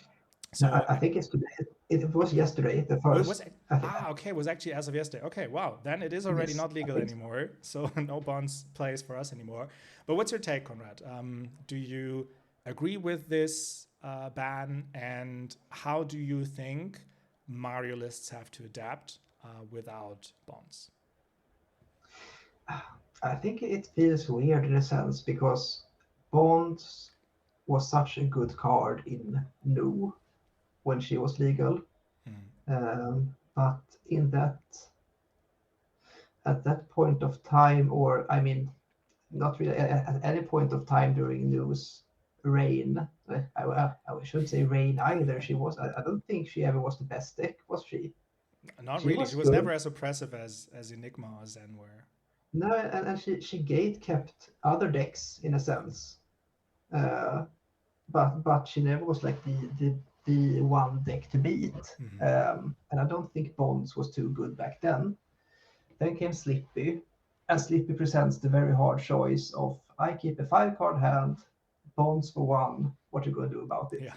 So I think it's today. It was yesterday, the first. Okay, it was actually as of yesterday. Okay, wow. Then it is already not legal anymore. So no Bonds plays for us anymore. But what's your take, Konrad? Do you agree with this ban? And how do you think Mario lists have to adapt without Bonds? I think it feels weird in a sense because Bonds was such a good card in No when she was legal. But at that point of time, or I mean, not really at any point of time during No's reign. I shouldn't say reign either. She was. I don't think she ever was the best deck, was she? Not really. She was never as oppressive as Enigma or Zen were. No, and she gate kept other decks in a sense, but she never was like the one deck to beat. And I don't think Bonds was too good back then. Then came Slippy, and Slippy presents the very hard choice of I keep a 5-card hand, Bonds for 1. What you gonna do about it? Yeah.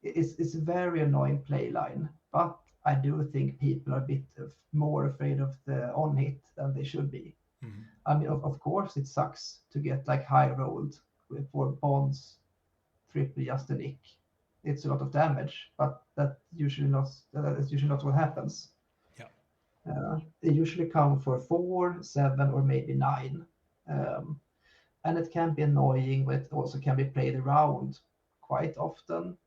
It's a very annoying play line, but I do think people are a bit more afraid of the on hit than they should be. I mean, of course, it sucks to get like high rolled for Bonds, triple just a nick. It's a lot of damage, but that's usually not what happens. They usually come for 4, 7, or maybe 9. And it can be annoying, but it also can be played around quite often.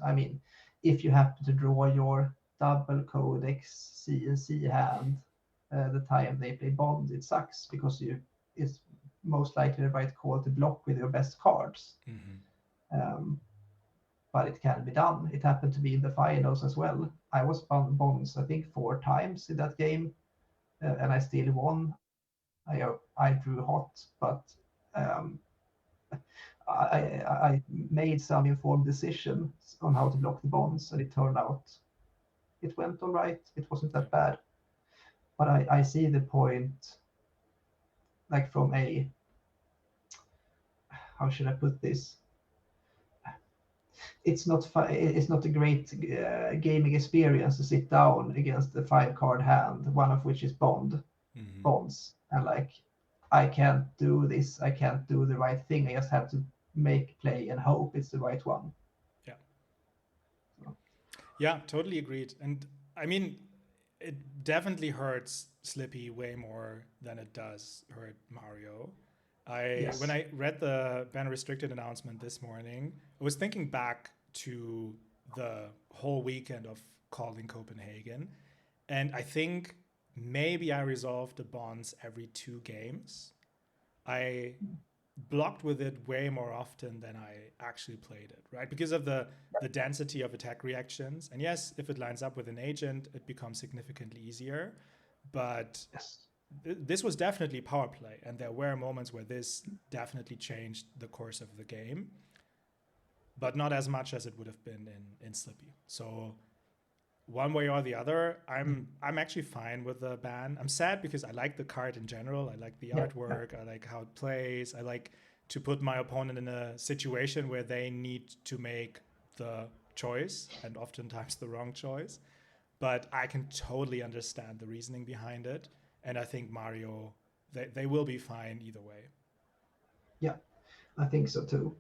I mean, if you happen to draw your double Codeex CNC hand the time they play Bond, it sucks because it's most likely the right call to block with your best cards. But it can be done. It happened to be in the finals as well. I was Bonds, I think, 4 times in that game, and I still won. I drew hot, but um, I made some informed decisions on how to block the Bonds, and it turned out it went all right. It wasn't that bad. But I see the point, like from a, how should I put this? It's not a great gaming experience to sit down against a 5-card hand, one of which is bonds, and like, I can't do this, I can't do the right thing, I just have to make play and hope it's the right one. Yeah, totally agreed. And I mean, it definitely hurts Slippy way more than it does hurt Mario. Yes. When I read the ban restricted announcement this morning, I was thinking back to the whole weekend of calling Copenhagen, and I think maybe I resolved the bonds every 2 games. I blocked with it way more often than I actually played it, right? Because of the density of attack reactions. And yes, if it lines up with an agent, it becomes significantly easier. But this was definitely power play, and there were moments where this definitely changed the course of the game, but not as much as it would have been in Slippy. So one way or the other, I'm actually fine with the ban. I'm sad because I like the card in general. I like the artwork. I like how it plays. I like to put my opponent in a situation where they need to make the choice, and oftentimes the wrong choice. But I can totally understand the reasoning behind it. And I think Mario, they will be fine either way. Yeah, I think so too.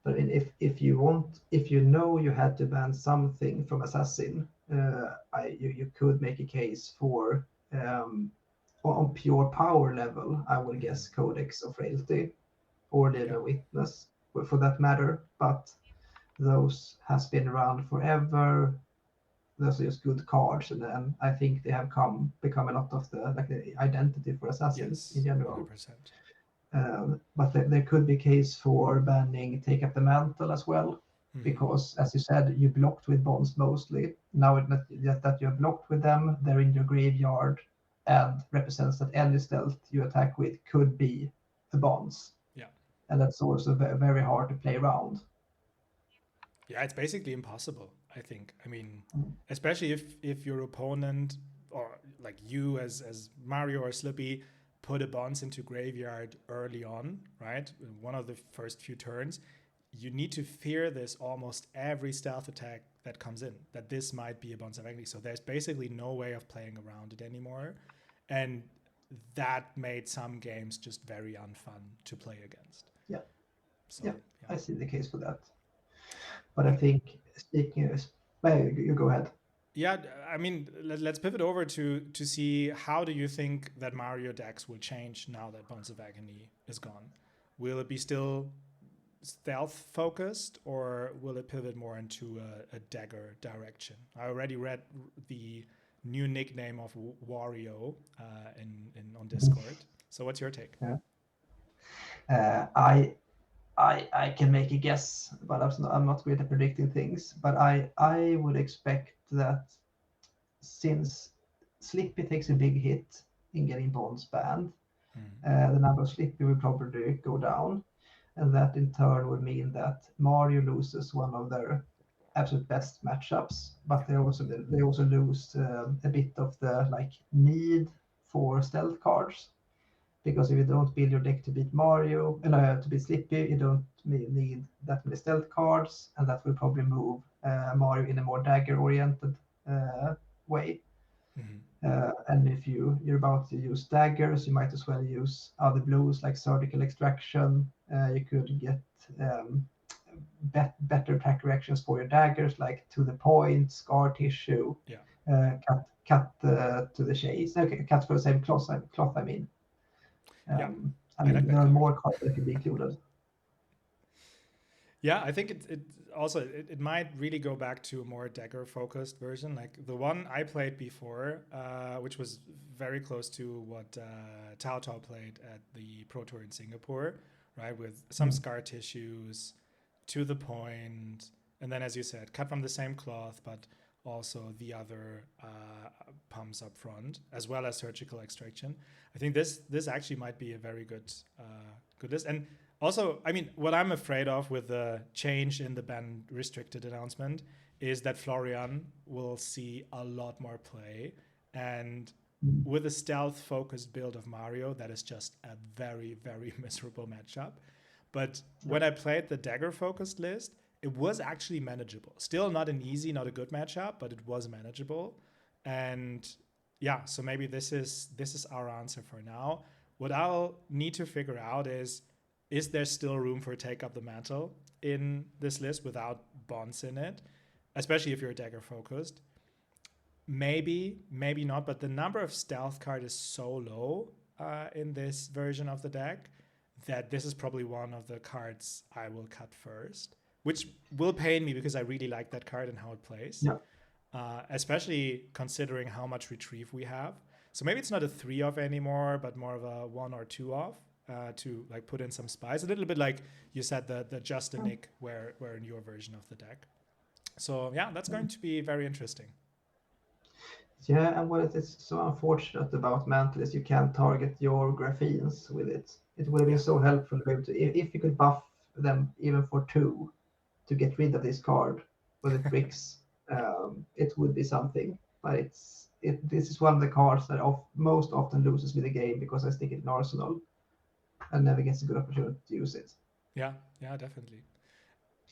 But I mean, if you know you had to ban something from Assassin, you could make a case for on pure power level. I will guess Codex of Frailty or Living Witness, for that matter. But those has been around forever. Those are just good cards, and I think they have become a lot of the identity for Assassins in general. 100%. But there could be a case for banning Take Up the Mantle as well, because as you said, you blocked with bonds mostly. Now that you have blocked with them, they're in your graveyard and represents that any stealth you attack with could be the bonds. Yeah. And that's also very hard to play around. Yeah, it's basically impossible, I think. I mean, especially if your opponent, or like you as Mario or Slippy, put a bonds into graveyard early on, right? One of the first few turns, you need to fear this almost every stealth attack that comes in, that this might be a bonds of Agni. So there's basically no way of playing around it anymore. And that made some games just very unfun to play against. Yeah. So, I see the case for that. But I think, speaking of, you go ahead. Yeah, I mean, let's pivot over to see how do you think that Mario decks will change now that Bonds of Agony is gone? Will it be still stealth focused, or will it pivot more into a dagger direction? I already read the new nickname of Wario on Discord. So what's your take? I can make a guess, but I'm not great at predicting things. But I would expect that since Slippy takes a big hit in getting bonds banned, the number of Slippy will probably go down, and that in turn would mean that Mario loses one of their absolute best matchups, but they also lose a bit of the need for stealth cards. Because if you don't build your deck to beat Mario, to beat Slippy, you don't need that many stealth cards, and that will probably move Mario in a more dagger-oriented way. And if you're about to use daggers, you might as well use other blues like Surgical Extraction. You could get better attack reactions for your daggers, like To the Point, Scar Tissue, cut to the chase. Okay, cut for the same cloth. I mean. I mean, there are more cards that could be included. Yeah, I think also it might really go back to a more dagger focused version, like the one I played before, which was very close to what Tao Tao played at the Pro Tour in Singapore, right? With some scar tissues, to the point, and then, as you said, cut from the same cloth, but also the other pumps up front, as well as surgical extraction. I think this actually might be a very good list. And also, I mean, what I'm afraid of with the change in the ban restricted announcement is that Florian will see a lot more play. And with a stealth focused build of Mario, that is just a very, very miserable matchup. But when I played the dagger focused list, it was actually manageable. Still not an easy, not a good matchup, but it was manageable. And yeah, so maybe this is our answer for now. What I'll need to figure out is there still room for Take Up the Mantle in this list without bonds in it, especially if you're dagger focused? Maybe, maybe not, but the number of stealth card is so low in this version of the deck that this is probably one of the cards I will cut first, which will pain me because I really like that card and how it plays, especially considering how much retrieve we have. So maybe it's not a 3-off anymore, but more of a 1 or 2-off to like put in some spice. A little bit like you said, the Just a Nick where in your version of the deck. So yeah, that's going to be very interesting. Yeah, and what is so unfortunate about Mantle is you can't target your Graphenes with it. It would have been so helpful to be able to, if you could buff them even for 2 to get rid of this card with the bricks, it would be something. But this is one of the cards that most often loses me the game because I stick it in Arsenal and never gets a good opportunity to use it. Yeah, definitely.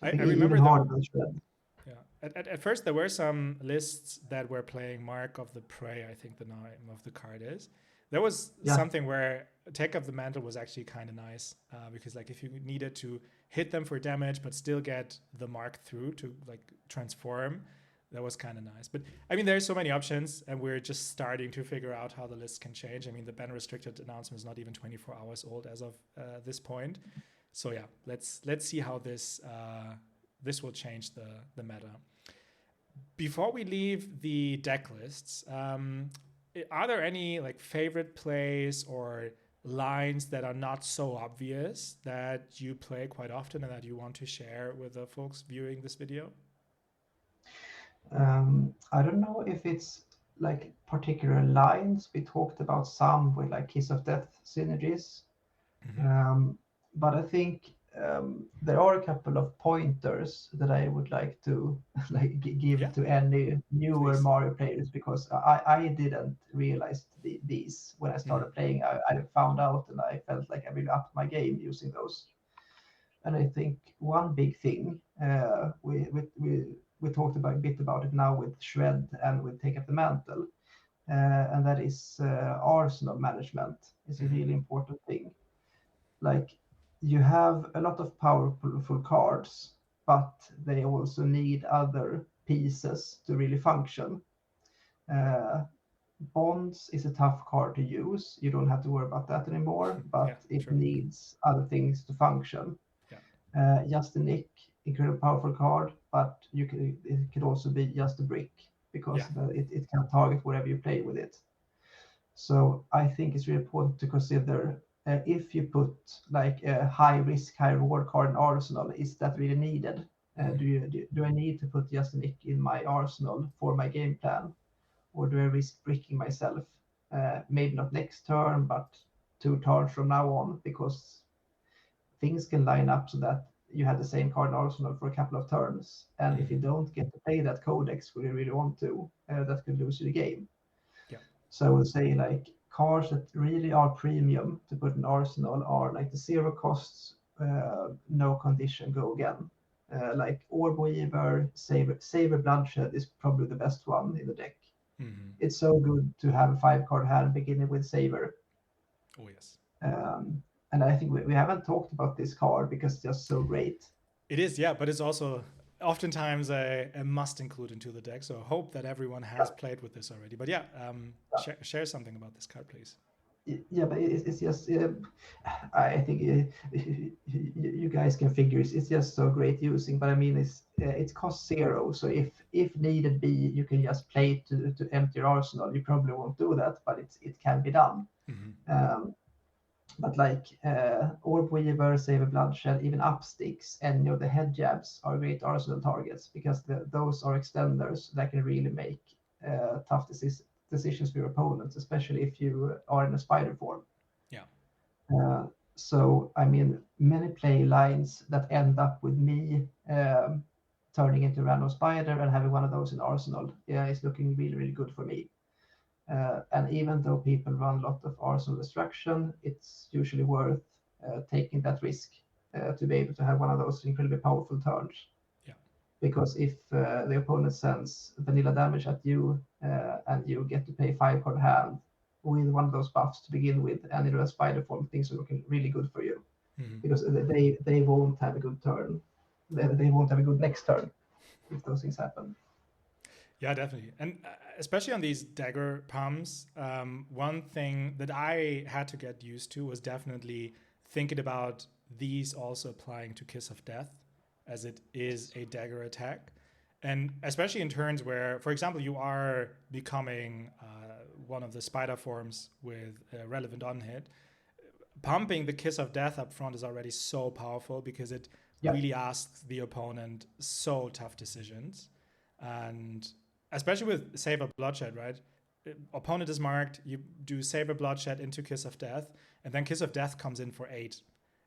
I think I remember even harder than Shred. Yeah. At first, there were some lists that were playing Mark of the Prey, I think the name of the card is. There was something where Take Up the Mantle was actually kind of nice because like if you needed to hit them for damage but still get the mark through to like transform, that was kind of nice. But I mean, there's so many options and we're just starting to figure out how the list can change. I mean, the ban restricted announcement is not even 24 hours old as of this point. So yeah, let's see how this will change the meta. Before we leave the deck lists, are there any like favorite plays or lines that are not so obvious that you play quite often and that you want to share with the folks viewing this video? I don't know if it's like particular lines. We talked about some with like Kiss of Death synergies. But I think there are a couple of pointers that I would like to like give to any newer Mario players because I didn't realize these when I started playing. I found out and I felt like I really upped my game using those. And I think one big thing we talked about a bit about it now with Shred and with Take Up the Mantle, and that is arsenal management is a really important thing. Like you have a lot of powerful cards, but they also need other pieces to really function. Bonds is a tough card to use. You don't have to worry about that anymore, but it needs other things to function. Just a Nick, incredibly powerful card, but it could also be just a brick because it can target whatever you play with it. So I think it's really important to consider if you put like a high risk, high reward card in Arsenal, is that really needed? Do I need to put just a Nick in my Arsenal for my game plan? Or do I risk bricking myself? Maybe not next turn, but 2 turns from now on, because things can line up so that you have the same card in Arsenal for a couple of turns. And if you don't get to play that Codeex where you really want to, that could lose you the game. So I would say like cards that really are premium to put in Arsenal are like the 0 costs, no condition, go again. Like Orb Weaver, Saber Bloodshed is probably the best one in the deck. It's so good to have a 5-card hand beginning with Saber. Oh yes. And I think we haven't talked about this card because it's just so great. It is, yeah, but it's also oftentimes a must include into the deck. So I hope that everyone has played with this already. But share something about this card, please. Yeah, but it's just, I think you guys can figure it's just so great using. But I mean, it costs 0. So if needed be, you can just play to empty your arsenal. You probably won't do that, but it can be done. But like Orb Weaver, Save a Bloodshed, even Upsticks, and the head jabs are great arsenal targets because those are extenders that can really make tough decisions for your opponents, especially if you are in a spider form. Yeah. So I mean, many play lines that end up with me turning into random spider and having one of those in arsenal is looking really, really good for me. And even though people run a lot of arsenal destruction, it's usually worth taking that risk to be able to have one of those incredibly powerful turns. Yeah. Because if the opponent sends vanilla damage at you and you get to pay 5-card hand with one of those buffs to begin with, and in a spider form, things are looking really good for you. Because they won't have a good turn. They won't have a good next turn if those things happen. Yeah, definitely. And especially on these dagger pumps, one thing that I had to get used to was definitely thinking about these also applying to Kiss of Death, as it is a dagger attack. And especially in turns where, for example, you are becoming one of the spider forms with a relevant on-hit, pumping the Kiss of Death up front is already so powerful because it really asks the opponent so tough decisions. And especially with Save a Bloodshed, right? Opponent is marked, you do Save a Bloodshed into Kiss of Death, and then Kiss of Death comes in for 8.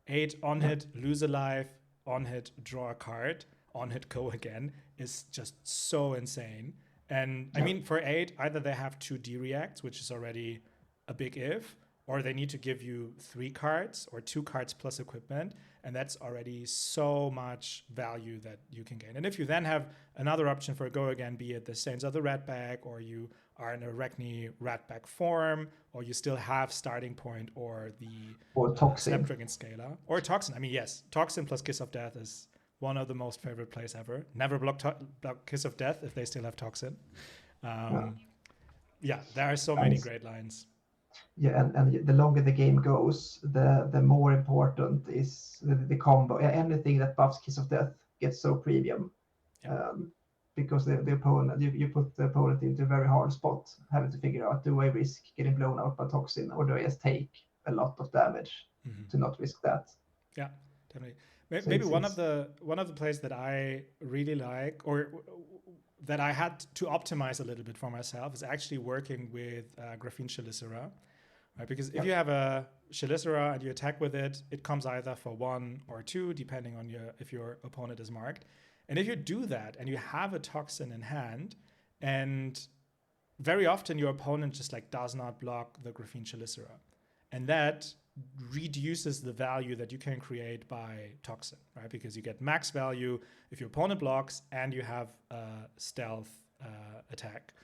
8 on hit, lose a life, on hit, draw a card, on hit, go again, is just so insane. And I mean, for 8, either they have 2 D-reacts, which is already a big if, or they need to give you 3 cards or 2 cards plus equipment, and that's already so much value that you can gain. And if you then have another option for a go again, be it the Saints of the Ratbag, or you are in a Arakni Ratbag form, or you still have Starting Point, or the Snapdragon Scalar, or Toxin. I mean, yes, Toxin plus Kiss of Death is one of the most favorite plays ever. Never block Kiss of Death if they still have Toxin. Yeah, there are so many great lines. Yeah, and the longer the game goes, the more important is the combo. Anything that buffs Kiss of Death gets so premium. Because the opponent, you put the opponent into a very hard spot, having to figure out, do I risk getting blown out by Toxin, or do I just take a lot of damage to not risk that? Yeah, definitely. Maybe one of the plays that I really like, or that I had to optimize a little bit for myself, is actually working with Graphene Chelicera. Right? Because if you have a Chelicera and you attack with it, it comes either for 1 or 2, depending on if your opponent is marked. And if you do that and you have a Toxin in hand, and very often your opponent just does not block the Graphene Chelicera, and that reduces the value that you can create by Toxin, right? Because you get max value if your opponent blocks and you have a stealth attack.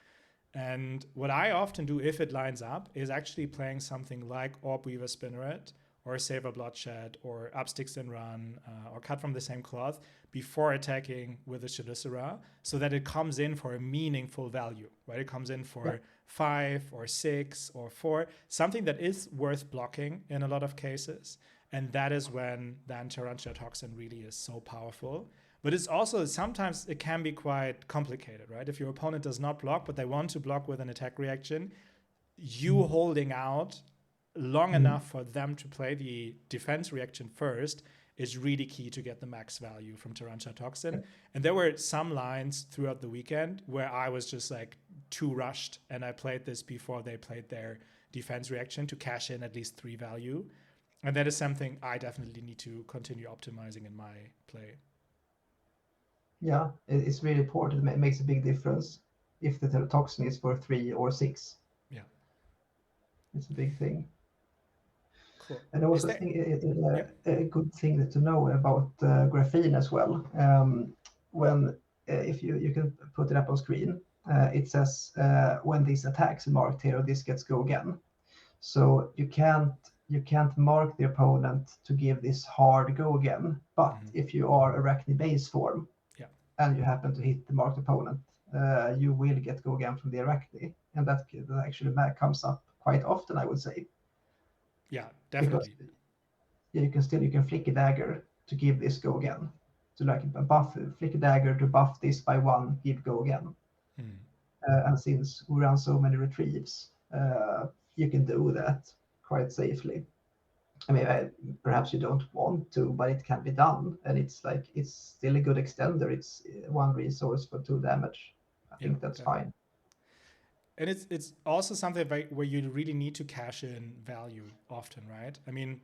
And what I often do, if it lines up, is actually playing something like Orb Weaver Spinneret, or Save a Bloodshed, or Upsticks and Run, or Cut from the Same Cloth, before attacking with the Chelicera, so that it comes in for a meaningful value, right? It comes in for 5 or 6 or 4, something that is worth blocking in a lot of cases. And that is when the Tarantula Toxin really is so powerful. But it's also, sometimes it can be quite complicated, right? If your opponent does not block, but they want to block with an attack reaction, you holding out long enough for them to play the defense reaction first is really key to get the max value from Tarantula Toxin. And there were some lines throughout the weekend where I was just too rushed, and I played this before they played their defense reaction to cash in at least 3 value. And that is something I definitely need to continue optimizing in my play. Yeah, it's really important. It makes a big difference if the Toxin is for 3 or 6. Yeah. It's a big thing. Cool. And I also think a good thing to know about graphene as well. When if you can put it up on screen, it says when this attacks marked here, this gets go again. So you can't mark the opponent to give this hard go again. But if you are Arakni base form and you happen to hit the marked opponent, you will get go again from the Arakni, and that actually comes up quite often, I would say. Yeah, definitely. Because you can flick a dagger to give this go again, like buff flick a dagger to buff this by 1, give go again. And since we run so many retrieves, you can do that quite safely. I mean, perhaps you don't want to, but it can be done, and it's still a good extender. It's 1 resource for 2 damage. I think that's definitely. fine. And it's also something where you really need to cash in value often, right? I mean,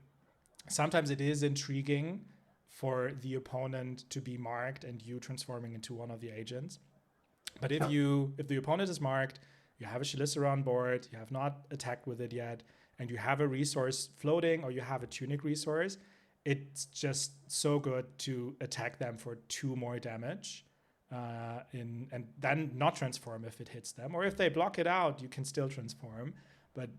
sometimes it is intriguing for the opponent to be marked and you transforming into one of the agents. But if the opponent is marked, you have a Shalissera on board, you have not attacked with it yet, and you have a resource floating or you have a tunic resource, it's just so good to attack them for 2 more damage. And then not transform if it hits them, or if they block it out, you can still transform. But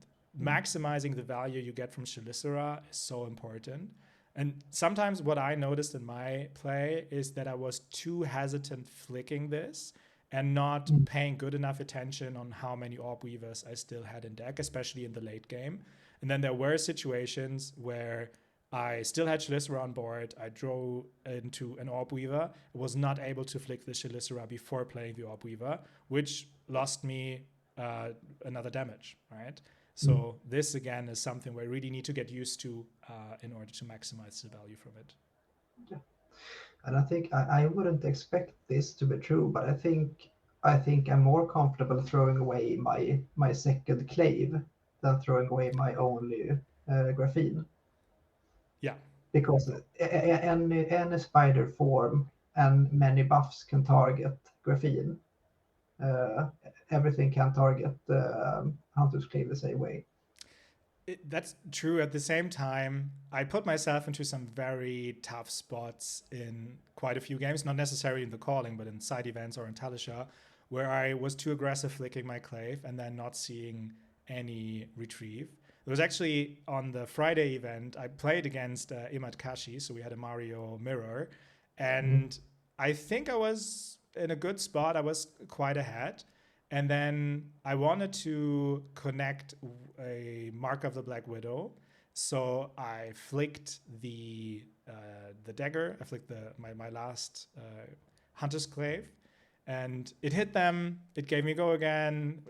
maximizing the value you get from Shalissera is so important. And sometimes what I noticed in my play is that I was too hesitant flicking this and not paying good enough attention on how many Orb Weavers I still had in deck, especially in the late game. And then there were situations where I still had Shalissera on board. I drew into an Orb Weaver. I was not able to flick the Shalissera before playing the Orb Weaver, which lost me another damage, right? So this, again, is something we really need to get used to in order to maximize the value from it. Yeah. And I think I wouldn't expect this to be true, but I think I'm more comfortable throwing away my second clave than throwing away my only graphene. Yeah. Because any spider form and many buffs can target graphene. Everything can target Hunter's Clave the same way. That's true. At the same time, I put myself into some very tough spots in quite a few games, not necessarily in the calling, but in side events or in Talisha, where I was too aggressive flicking my clave and then not seeing any retrieve. It was actually on the Friday event, I played against Imad Kashi, so we had a Mario mirror, and I think I was in a good spot. I was quite ahead. And then I wanted to connect a Mark of the Black Widow. So I flicked the dagger. I flicked my last Hunter's Clave. And it hit them. It gave me go again.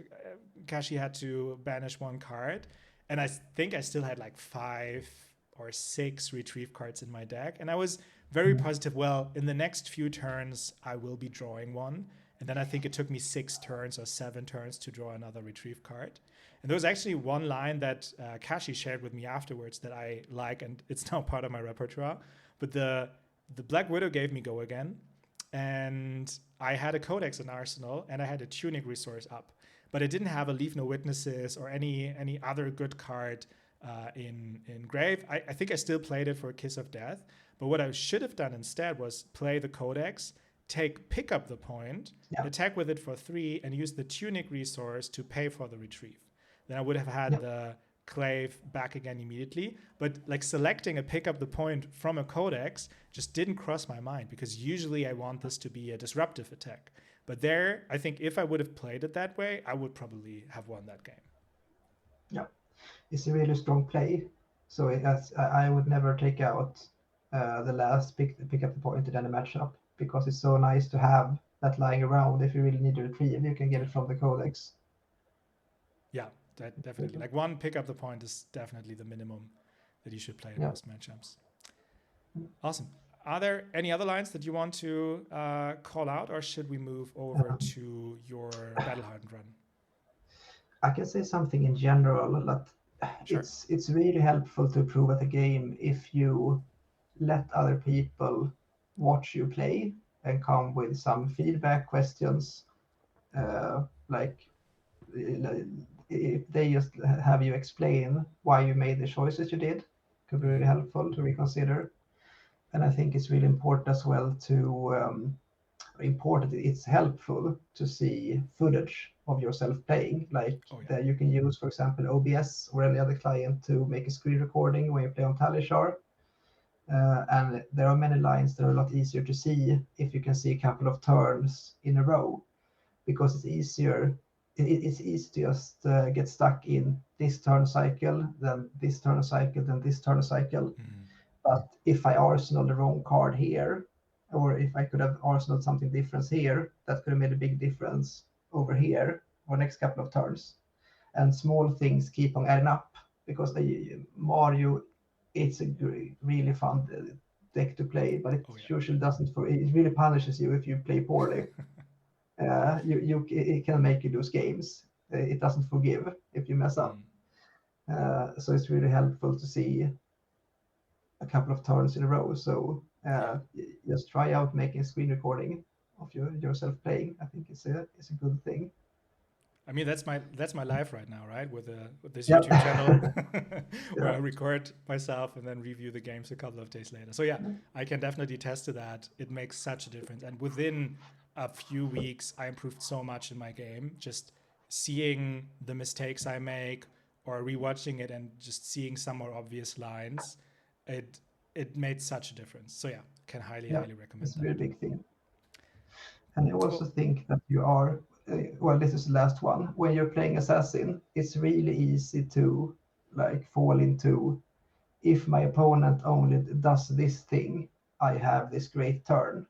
Kashi had to banish 1 card. And I think I still had like 5 or 6 retrieve cards in my deck. And I was very positive. Well, in the next few turns, I will be drawing 1. And then I think it took me 6 turns or 7 turns to draw another retrieve card. And there was actually one line that Kashi shared with me afterwards that I like, and it's now part of my repertoire. But the Black Widow gave me go again. And I had a Codeex in Arsenal, and I had a Tunic resource up. But I didn't have a Leave No Witnesses or any other good card in Grave. I think I still played it for a Kiss of Death. But what I should have done instead was play the Codeex, pick up the point, attack with it for 3, and use the Tunic resource to pay for the retrieve. Then I would have had the Clave back again immediately. But like selecting a pick up the point from a Codex just didn't cross my mind, because usually I want this to be a disruptive attack. But there, I think if I would have played it that way, I would probably have won that game. Yeah, it's a really strong play. So I would never take out the last pick up the point in any matchup, because it's so nice to have that lying around. If you really need to retrieve, you can get it from the Codex. Yeah, definitely. Like 1 pick up the point is definitely the minimum that you should play in most matchups. Awesome. Are there any other lines that you want to call out, or should we move over to your Battle Hardened run? I can say something in general that it's really helpful to improve at the game if you let other people watch you play and come with some feedback questions. Like if they just have you explain why you made the choices you did, could be really helpful to reconsider. And I think it's really important as well to it's helpful to see footage of yourself playing. Like that you can use, for example, OBS or any other client to make a screen recording when you play on Talishar. And there are many lines that are a lot easier to see if you can see a couple of turns in a row, because it's easier. It's easy to just get stuck in this turn cycle, then this turn cycle, then this turn cycle. But if I arsenal the wrong card here, or if I could have arsenaled something different here, that could have made a big difference over here or next couple of turns. And small things keep on adding up because Mario, it's a really fun deck to play, but it Oh yeah. usually doesn't. It really punishes you if you play poorly. It can make you lose games. It doesn't forgive if you mess up. So it's really helpful to see a couple of turns in a row. So Yeah. just try out making a screen recording of yourself playing. I think it's a good thing. I mean, that's my life right now, right? With this Yep. YouTube channel where I Yeah. record myself and then review the games a couple of days later. So yeah, I can definitely attest to that. It makes such a difference. And within a few weeks, I improved so much in my game. Just seeing the mistakes I make or rewatching it and just seeing some more obvious lines, it made such a difference. So yeah, can Yeah, highly recommend it's a that. very big thing. And I also Cool. think that you are, well, this is the last one. When you're playing Assassin, it's really easy to like fall into, if my opponent only does this thing, I have this great turn.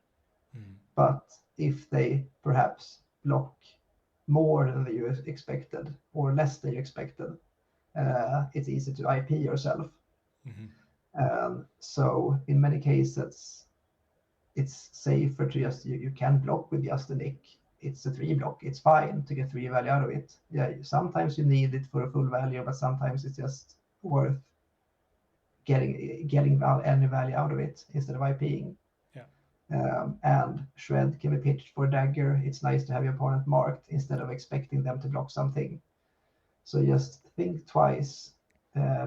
But if they perhaps block more than you expected or less than you expected, it's easy to IP yourself. So in many cases, it's safer to just you can block with just a nick. It's a 3 block. It's fine to get 3 value out of it. Yeah, sometimes you need it for a full value, but sometimes it's just worth getting any value out of it instead of IPing. Yeah. And shred can be pitched for dagger. It's nice to have your opponent marked instead of expecting them to block something. So just think twice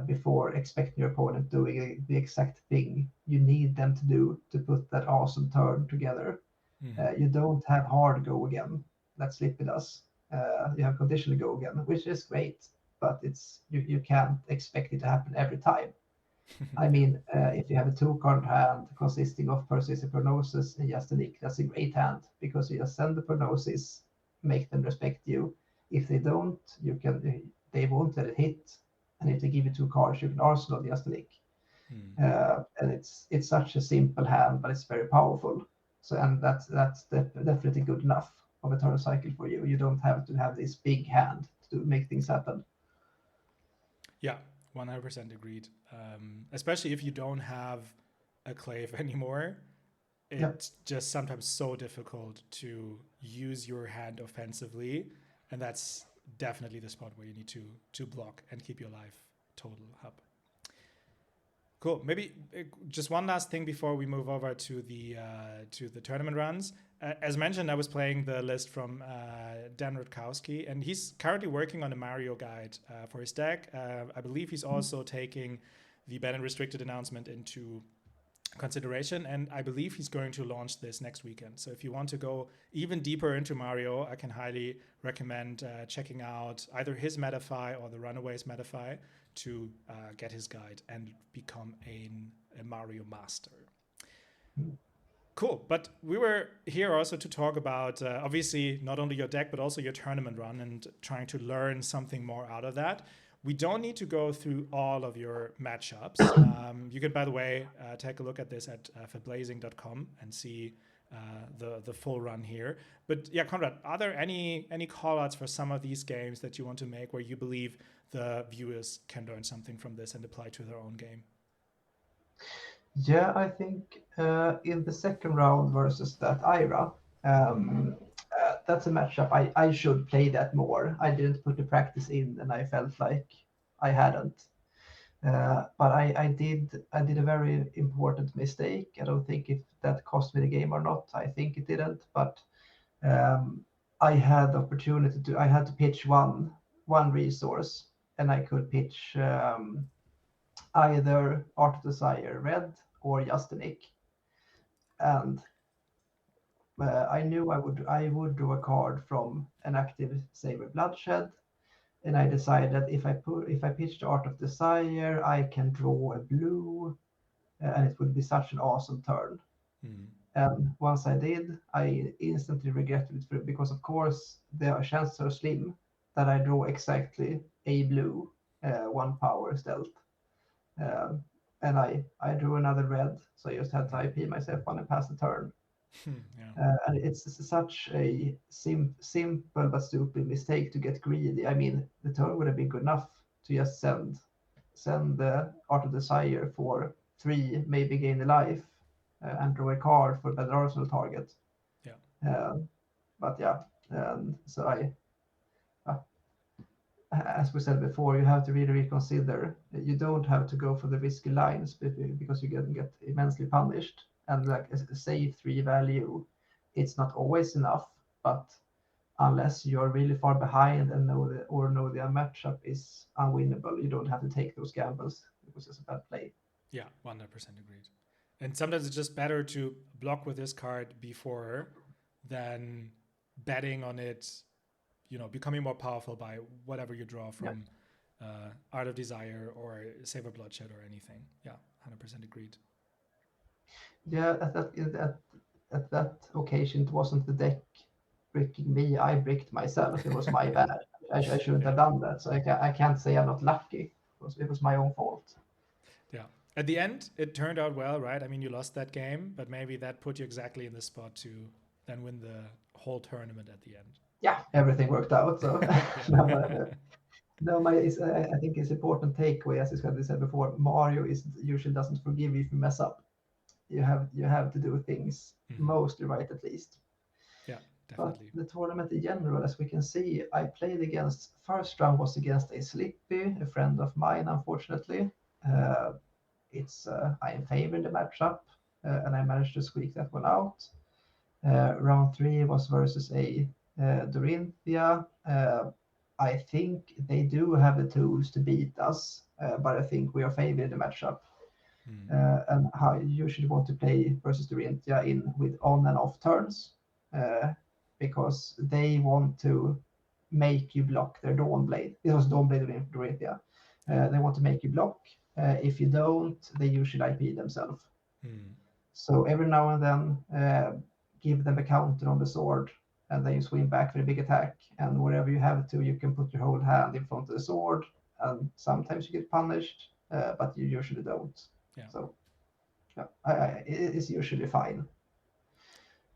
before expecting your opponent doing the exact thing you need them to do to put that awesome turn together. You don't have hard go again, that Slippy does. You have conditional go again, which is great, but you can't expect it to happen every time. I Yeah. mean, if you have a 2-card hand consisting of persistent prognosis and just a nick, that's a great hand because you just send the prognosis, make them respect you. If they don't, they won't let it hit. And if they give you 2 cards, you can arsenal just a nick. And it's such a simple hand, but it's very powerful. So and that's definitely good enough of a turn cycle for you. You don't have to have this big hand to make things happen. Yeah, 100% agreed. Especially if you don't have a clave anymore, Yeah. it's just sometimes so difficult to use your hand offensively, and that's definitely the spot where you need to block and keep your life total up. Cool. Maybe just one last thing before we move over to the tournament runs. As mentioned, I was playing the list from Dan Rutkowski, and he's currently working on a Mario guide for his deck. I believe he's also taking the ban and restricted announcement into consideration, and I believe he's going to launch this next weekend. So if you want to go even deeper into Mario, I can highly recommend checking out either his Metafy or the Runaways Metafy to get his guide and become a Mario master. Cool, but we were here also to talk about obviously not only your deck but also your tournament run and trying to learn something more out of that. We don't need to go through all of your matchups. You can, by the way, take a look at this at fablazing.com and see the full run here. But yeah, Konrad, are there any call-outs for some of these games that you want to make where you believe the viewers can learn something from this and apply to their own game? Yeah, I think in the second round versus that Ira, that's a matchup I should play that more. I didn't put the practice in, and I felt like I hadn't. But I did a very important mistake. I don't think if that cost me the game or not. I think it didn't, but I had the opportunity to. I had to pitch one resource, and I could pitch either Art of Desire Red or just a Nick. And I knew I would draw a card from an active Saber Bloodshed, and I decided if I pitched Art of Desire, I can draw a blue, and it would be such an awesome turn. And once I did, I instantly regretted it because of course the chances are slim that I draw exactly a blue, 1 power stealth. And I drew another red, so I just had to IP myself on and pass the turn. Yeah. And it's such a simple but stupid mistake to get greedy. I mean, the turn would have been good enough to just send the Art of Desire for 3, maybe gain a life, and draw a card for a better arsenal target. Yeah. But yeah, and so uh, as we said before, you have to really reconsider. You don't have to go for the risky lines because you get immensely punished. And like a save 3 value, it's not always enough. But unless you're really far behind and know the matchup is unwinnable, you don't have to take those gambles. It was just a bad play. Yeah, 100% agreed. And sometimes it's just better to block with this card before than betting on it, becoming more powerful by whatever you draw from Art of Desire or Save a Bloodshed or anything. Yeah, 100% agreed. Yeah, at that occasion, it wasn't the deck bricking me. I bricked myself. It was my bad. I shouldn't have done that. So I can't say I'm not lucky. It was my own fault. Yeah. At the end, it turned out well, right? I mean, you lost that game, but maybe that put you exactly in the spot to then win the whole tournament at the end. Yeah, everything worked out. So I think it's important takeaway, as I said before. Mario usually doesn't forgive you if you mess up. You have to do things mostly right at least. Yeah, But definitely. the tournament in general, as we can see, I played against, first round was against a Slippy, a friend of mine, unfortunately. I am favoring the matchup, and I managed to squeak that one out. Round 3 was versus a Dorinthia. I think they do have the tools to beat us, but I think we are favoring the matchup. And how you usually want to play versus Dorinthia in with on and off turns, because they want to make you block their Dawnblade. This was Dawnblade Dorinthia. They want to make you block. If you don't, they usually IP themselves. So every now and then, give them a counter on the sword, and then you swing back for a big attack. And wherever you have to, you can put your whole hand in front of the sword. And sometimes you get punished, but you usually don't. Yeah. So it's usually fine.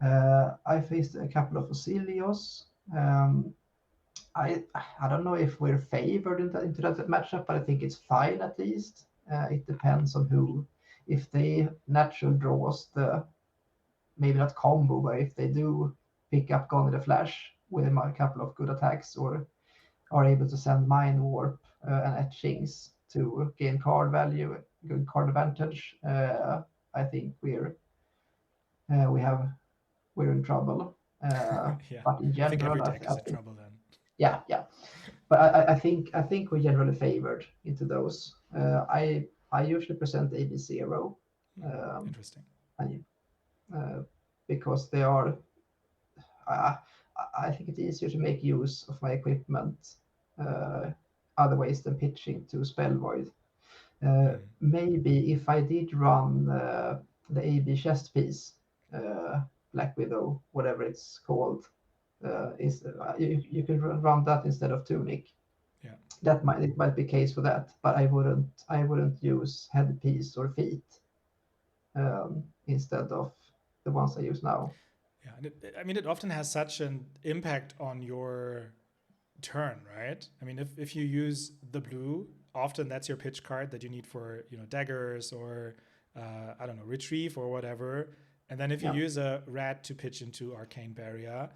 I faced a couple of Osilios. I don't know if we're favored into that matchup, but I think it's fine at least. It depends on who. If they natural draws the maybe not combo, but if they do pick up Gone in the Flash with a couple of good attacks or are able to send Mind Warp and Etchings to gain card value, good card advantage, I think we're in trouble. Yeah. But in I think every general, deck I is in think trouble then. yeah. But I think we're generally favored into those. I usually present AB0. Interesting. And, because they are I, I think it's easier to make use of my equipment other ways than pitching to spell void. Maybe if I did run the AB chest piece, Black Widow, whatever it's called, you can run that instead of Tunic. Yeah. It might be case for that, but I wouldn't use headpiece or feet instead of the ones I use now. Yeah. And I mean, it often has such an impact on your turn, right? I mean, if you use the blue, often that's your pitch card that you need for daggers or I don't know, retrieve or whatever. And then if you use a rat to pitch into Arcane Barrier,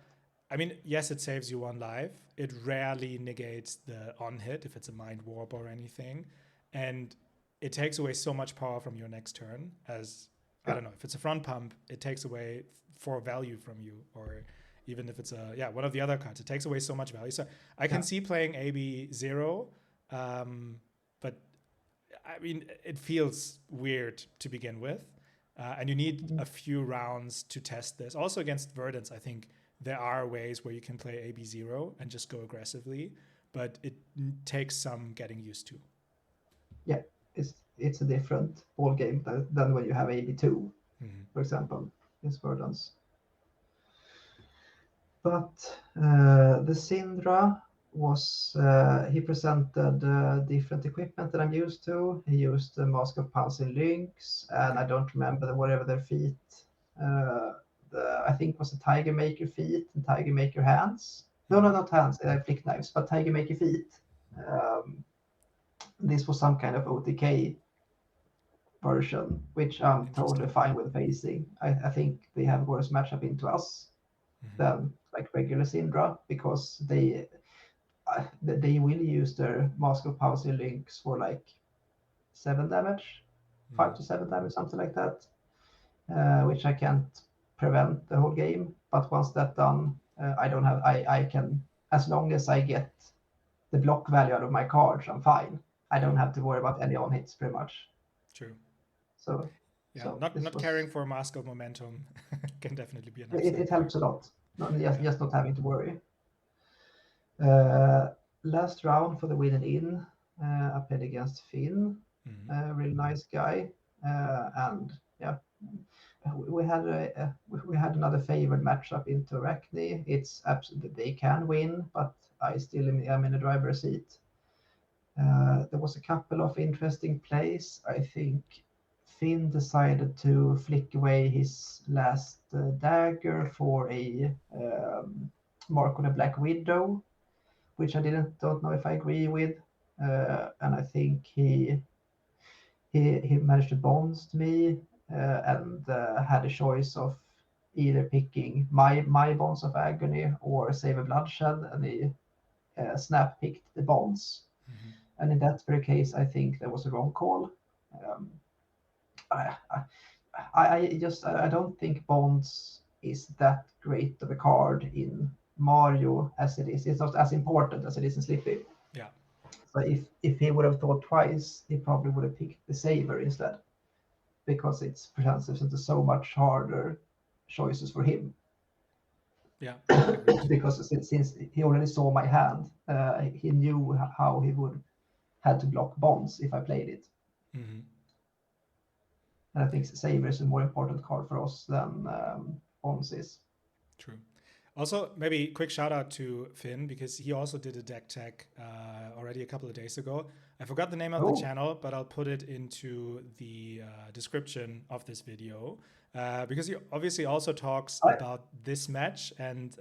I mean, yes, it saves you 1 life. It rarely negates the on hit if it's a Mind Warp or anything, and it takes away so much power from your next turn. As I don't know, if it's a front pump, it takes away 4 value from you, or even if it's one of the other cards, it takes away so much value. So I can see playing AB0, but I mean, it feels weird to begin with, and you need a few rounds to test this. Also against Verdants, I think there are ways where you can play AB0 and just go aggressively, but it takes some getting used to. Yeah, it's a different ball game than when you have AB2, for example, in Verdants. But the Syndra was he presented different equipment that I'm used to. He used the Mask of Pouncing Lynx, and I don't remember whatever their feat. I think it was a Tiger Maker feet and Tiger Maker hands. No, not hands, flick knives, but Tiger Maker feet. This was some kind of OTK version, which I'm totally fine with facing. I think they have worse matchup into us than like regular Syndra, because they will use their Mask of Palsy links for like 7 damage, 5 to 7 damage, something like that, which I can't prevent the whole game. But once that's done, I can, as long as I get the block value out of my cards, I'm fine. I don't have to worry about any on hits pretty much. True. So yeah, not caring for Mask of Momentum can definitely be an upside. It helps a lot. Just not having to worry. Last round for the win and in, I played against Finn, really nice guy, and yeah, we had another favored matchup into Arakni. It's absolutely they can win, but I still am in the driver's seat. There was a couple of interesting plays. I think Finn decided to flick away his last dagger for a Mark on a Black Widow, which I don't know if I agree with. And I think he managed to bonds me and had a choice of either picking my bonds of agony or save a bloodshed, and he snap picked the bonds. And in that very case, I think that was a wrong call. I don't think bonds is that great of a card in Mario as it is. It's not as important as it is in Slippy. Yeah. But if he would have thought twice, he probably would have picked the saver instead, because it's presents into so much harder choices for him. Yeah. Because since he already saw my hand, he knew how he would had to block bonds if I played it. And I think saver is a more important card for us than bonds is. True. Also, maybe quick shout out to Finn, because he also did a deck tech already a couple of days ago. I forgot the name of the channel, but I'll put it into the description of this video, because he obviously also talks about this match and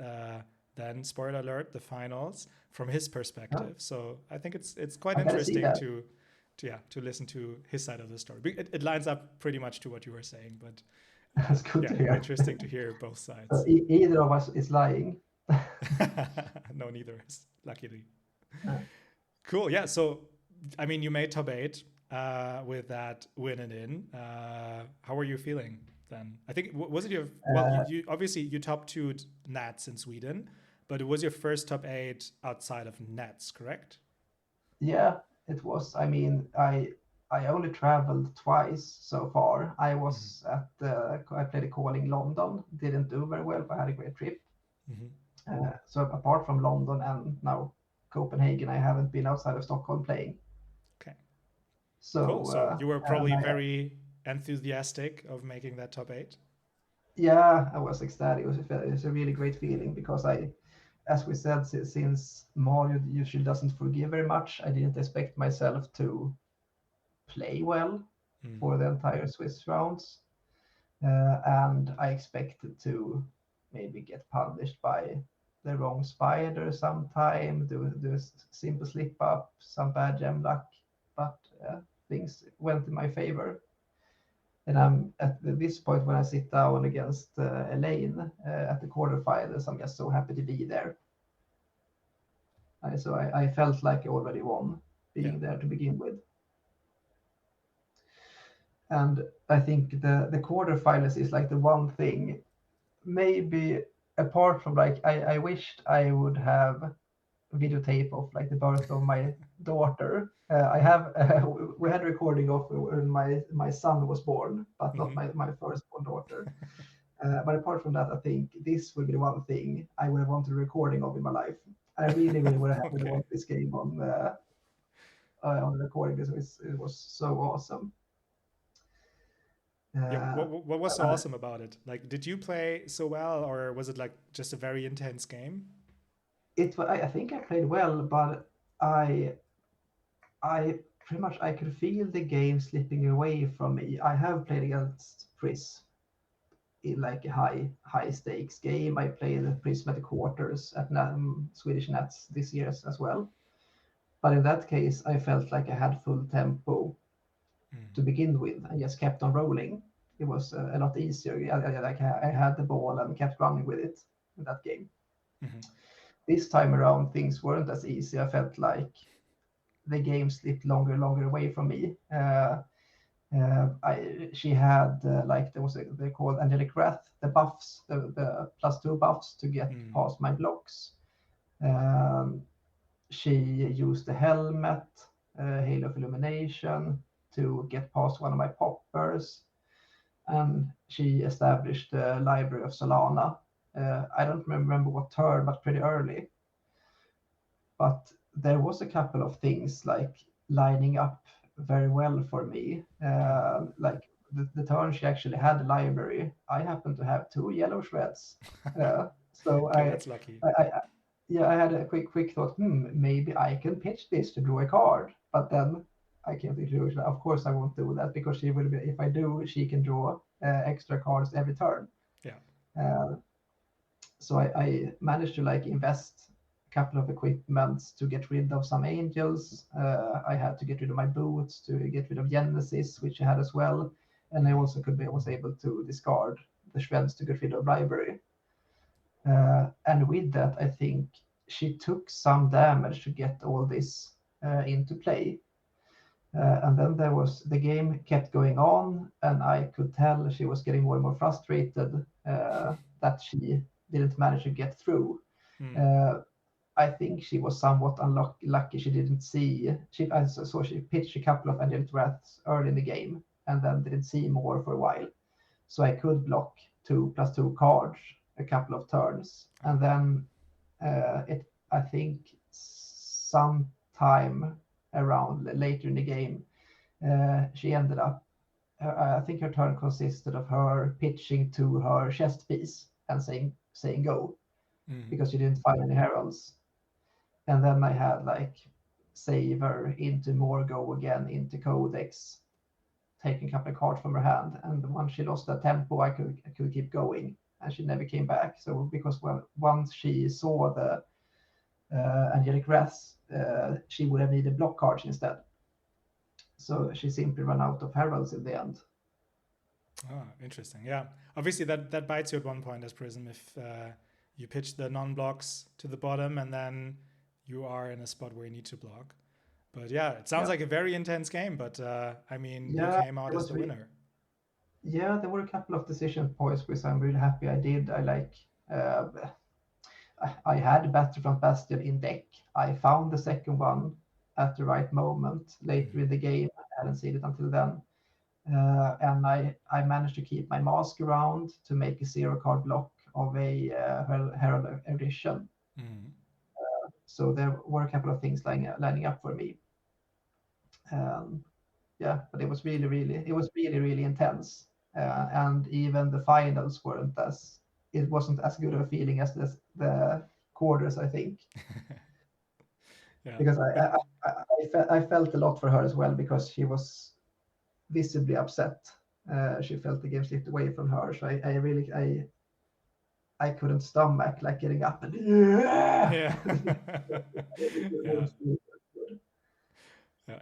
then, spoiler alert, the finals from his perspective. So I think it's quite interesting to listen to his side of the story. It lines up pretty much to what you were saying, but that's good to hear. Interesting to hear both sides. Either of us is lying. No, neither is, luckily. Cool. Yeah. So, I mean, you made top 8 with that win and in. How are you feeling then? I think was it your you obviously you top 2'd Nats in Sweden, but it was your first top 8 outside of Nats, correct? Yeah, it was. I mean, I only traveled twice so far. I was I played a call in London, didn't do very well, but I had a great trip. So apart from London and now Copenhagen, I haven't been outside of Stockholm playing. Okay. So, cool. So you were probably very enthusiastic of making that top 8. Yeah, I was ecstatic. It was a really great feeling, because as we said, since Mario usually doesn't forgive very much, I didn't expect myself to play well for the entire Swiss rounds, and I expected to maybe get punished by the wrong spider sometime, do a simple slip up, some bad gem luck, but things went in my favor. And I'm at this point, when I sit down against Elaine at the quarterfinals, I'm just so happy to be there. So I felt like I already won being there to begin with. And I think the quarterfinals is like the one thing, maybe apart from like I wished I would have videotape of like the birth of my daughter. I have we had a recording of when my son was born, but not my firstborn daughter. But apart from that, I think this would be the one thing I would have wanted a recording of in my life. I really would have wanted this game on the recording, because it was so awesome. What was so awesome about it? Like, did you play so well, or was it like just a very intense game? I think I played well, but I pretty much could feel the game slipping away from me. I have played against Chris, in like a high stakes game. I played the Prismatic Quarters at Swedish Nats this year as well. But in that case, I felt like I had full tempo to begin with and just kept on rolling. It was a lot easier. I had the ball and kept running with it in that game. Mm-hmm. This time around, things weren't as easy. I felt like the game slipped longer and longer away from me. She had like they called Angelic Wrath, the buffs, the +2 buffs to get past my blocks. She used the helmet, Hail of Illumination to get past one of my poppers, and she established the Library of Solana. I don't remember what turn, but pretty early. But there was a couple of things like lining up very well for me. Like the turn she actually had a library, I happened to have 2 yellow shreds. So Okay, that's lucky. I had a quick thought, maybe I can pitch this to draw a card. But then I came to the conclusion, of course I won't do that because she will be, if I do, she can draw extra cards every turn. Yeah. So I managed to like invest a couple of equipments to get rid of some angels. I had to get rid of my boots to get rid of Genesis, which I had as well. And I also was able to discard the shreds to get rid of library. And with that, I think she took some damage to get all this into play. And then the game kept going on, and I could tell she was getting more and more frustrated that she didn't manage to get through. I think she was somewhat unlucky. She didn't see. I saw she pitched a couple of Angelic Wraths early in the game, and then didn't see more for a while. So I could block 2+2 cards a couple of turns, and then I think sometime around later in the game, she ended up. I think her turn consisted of her pitching to her chest piece and saying go, because she didn't find any heralds. And then I had like save her into more go again into Codeex, taking a couple of cards from her hand. And once she lost that tempo, I could keep going, and she never came back. So because once she saw the Angelic Wrath, she would have needed block cards instead. So she simply ran out of heralds in the end. Oh, interesting. Yeah, obviously that bites you at one point as Prism if you pitch the non-blocks to the bottom and then you are in a spot where you need to block. But yeah, it sounds like a very intense game. But I mean, you came out as the winner. Yeah, there were a couple of decision points which I'm really happy I did. I had Battlefront Bastion in deck. I found the second one at the right moment later in the game. I hadn't seen it until then. And I managed to keep my mask around to make a 0-card block of a Herald Edition. So there were a couple of things lining up for me. Yeah, but it was really intense. And even the finals wasn't as good of a feeling as the quarters, I think. Yeah, because I felt a lot for her as well, because she was visibly upset. She felt the game slipped away from her. So I couldn't stomach like getting up and yeah.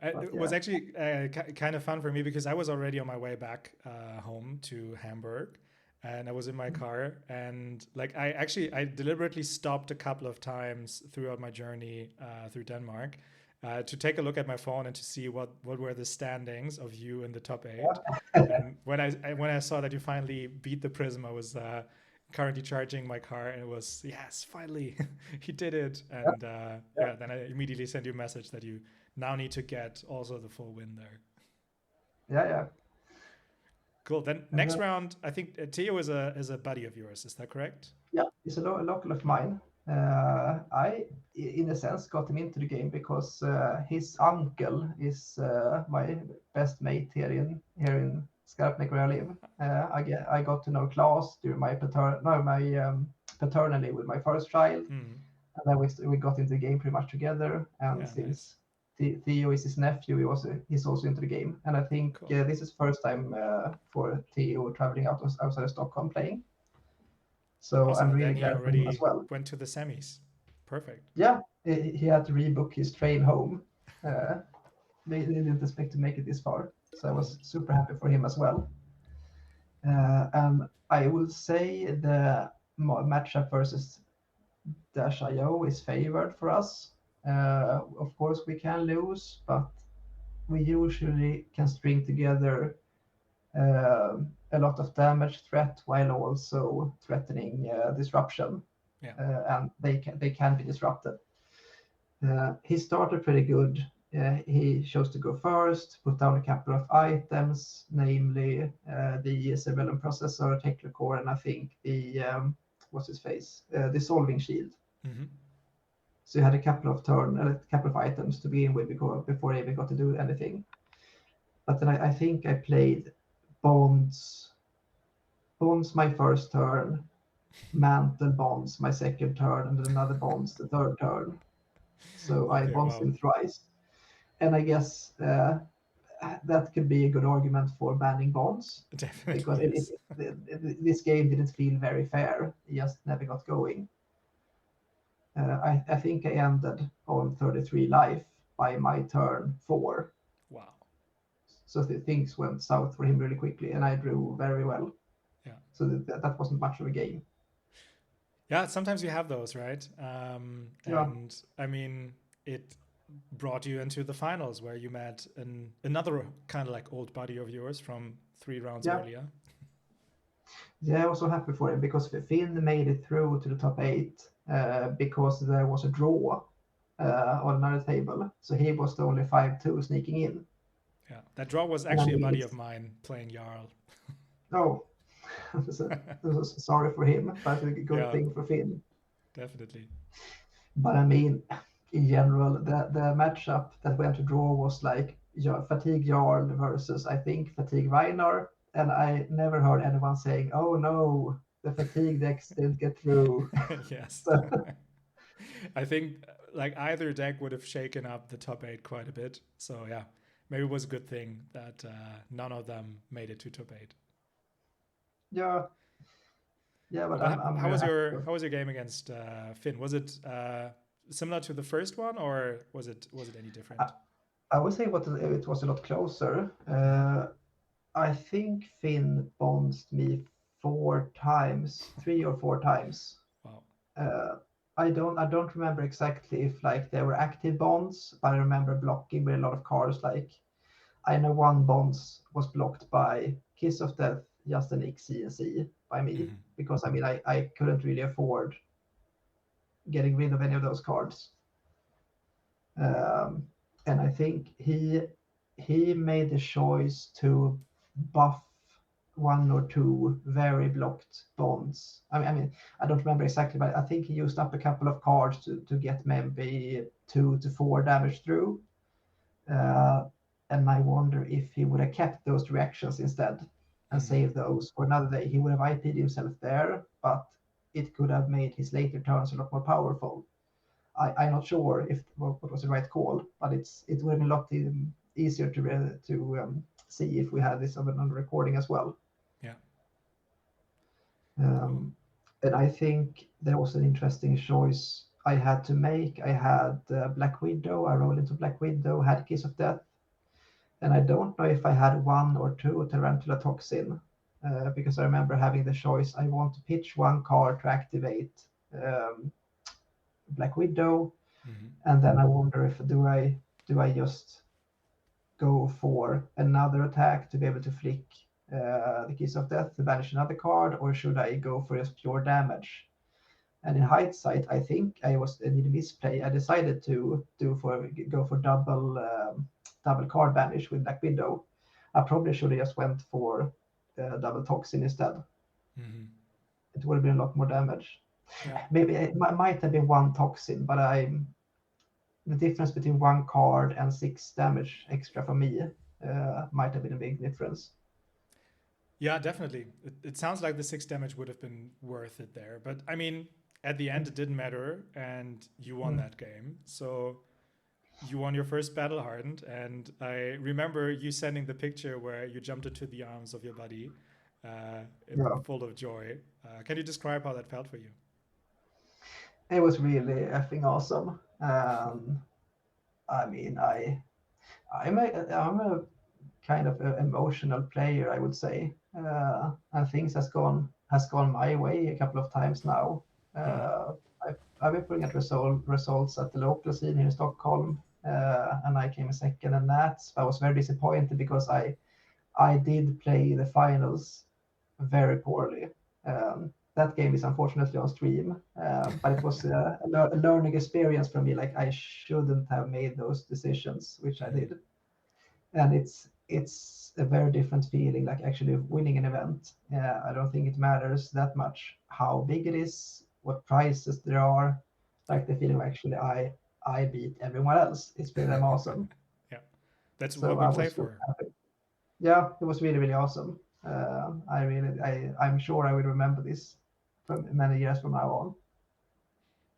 It was actually kind of fun for me because I was already on my way back home to Hamburg, and I was in my car, and like I deliberately stopped a couple of times throughout my journey through Denmark to take a look at my phone and to see what were the standings of you in the top 8. And when I saw that you finally beat the Prism, I was currently charging my car, and it was, yes, finally he did it. And then I immediately sent you a message that you now need to get also the full win there. Yeah. Cool. Then next round, I think Theo is a buddy of yours. Is that correct? Yeah, he's a local of mine. I, in a sense, got him into the game because his uncle is my best mate here in Skarpnäck, where I live. I got to know Klaus during my paternally with my first child, and then we got into the game pretty much together. And since Theo is his nephew. He's also into the game, and I think Cool. this is first time for Theo traveling outside of Stockholm playing. So Awesome. I'm And really then he glad for him as already well. went to the semis. Perfect. Yeah, he had to rebook his train home. They didn't expect to make it this far, so I was super happy for him as well. And I will say the matchup versus Dash.io is favored for us. Of course, we can lose, but we usually can string together a lot of damage threat while also threatening disruption, Yeah. and they can be disrupted. He started pretty good. He chose to go first, put down a couple of items, namely the cerebellum processor, Tekla core, and I think the what's his face, dissolving shield. Mm-hmm. So he had a couple of items to begin with before he even got to do anything. But then I think I played bonds my first turn, mantle bonds my second turn, and then another bonds the third turn. So I Okay. bonds Wow. him thrice. And I guess that could be a good argument for banning bonds because Definitely yes. this game didn't feel very fair. It just never got going. I think I ended on 33 life by my turn 4. Wow. So things went south for him really quickly, and I drew very well. Yeah. So that wasn't much of a game. Yeah. Sometimes you have those, right? Yeah, And I mean, it brought you into the finals where you met another kind of like old buddy of yours from 3 rounds yeah, earlier. yeah. I was so happy for him because Finn made it through to the top 8 because there was a draw on another table. So he was the only 5-2 sneaking in. Yeah. That draw was And I actually a mean, buddy of mine playing Jarl. oh, so sorry for him, but a good Yeah. thing for Finn. Definitely. But I mean, in general, the matchup that went to draw was like Fatigue Jarl versus, I think, Fatigue Reinar. And I never heard anyone saying, oh no, the Fatigue decks didn't get through. Yes. So, I think like either deck would have shaken up the top 8 quite a bit. So yeah, maybe it was a good thing that none of them made it to top 8. yeah, yeah, but But I'm how very was happy. your game against Finn? Was it similar to the first one, or was it any I, different? I would say it was a lot closer. Mm-hmm. I think Finn bounced me 4 times, 3 or 4 times. Wow. Uh, I don't remember exactly if like they were active bonds, but I remember blocking with a lot of cards. Like I know one bonds was blocked by Kiss of Death, just an XC by me Mm-hmm. because I mean I couldn't really afford getting rid of any of those cards. Um, and I think he made the choice to buff 1 or 2 very blocked bonds. I mean, I don't remember exactly, but I think he used up a couple of cards to get maybe 2 to 4 damage through. Uh, and I wonder if he would have kept those reactions instead and Mm-hmm. saved those for another day. He would have IP'd himself there, but it could have made his later turns a lot more powerful. I'm not sure if what was the right call, but it would have been a lot easier to see if we had this on recording as well. Yeah. Cool. Um, and I think there was an interesting choice I had to make. I had Black Widow. I rolled into Black Widow, had Kiss of Death, and I don't know if I had 1 or 2 Tarantula Toxin because I remember having the choice. I want to pitch 1 card to activate um, Black Widow, Mm-hmm. and then I wonder if do I just go for another attack to be able to flick the Kiss of Death to banish another card, or should I go for just pure damage? And in hindsight, I think I was in a misplay. I decided to go for double card banish with Black Widow. I probably should have just went for double toxin instead. Mm-hmm. It would have been a lot more damage. Yeah. Maybe it might have been 1 toxin, but the difference between 1 card and 6 damage extra for me might have been a big difference. Yeah, definitely. It sounds like the 6 damage would have been worth it there. But I mean, at the end, it didn't matter, and you won Mm. that game. So you won your first battle hardened, and I remember you sending the picture where you jumped into the arms of your buddy, Yeah, full of joy. Can you describe how that felt for you? it was really effing awesome. I mean, I'm a kind of a emotional player, I would say, and things has gone my way a couple of times now. Mm-hmm. I've been putting at results at the local scene here in Stockholm, and I came second in that. I was very disappointed because I did play the finals very poorly. That game is unfortunately on stream, but it was a learning experience for me. Like I shouldn't have made those decisions, which I Mm-hmm. did, and it's a very different feeling. Like actually winning an event. I don't think it matters that much how big it is, what prizes there are. Like the feeling of actually I beat everyone else. It's pretty damn awesome. Yeah, that's So what we I play was really for. happy. Yeah, it was really, really awesome. I'm sure I will remember this from many years from now on.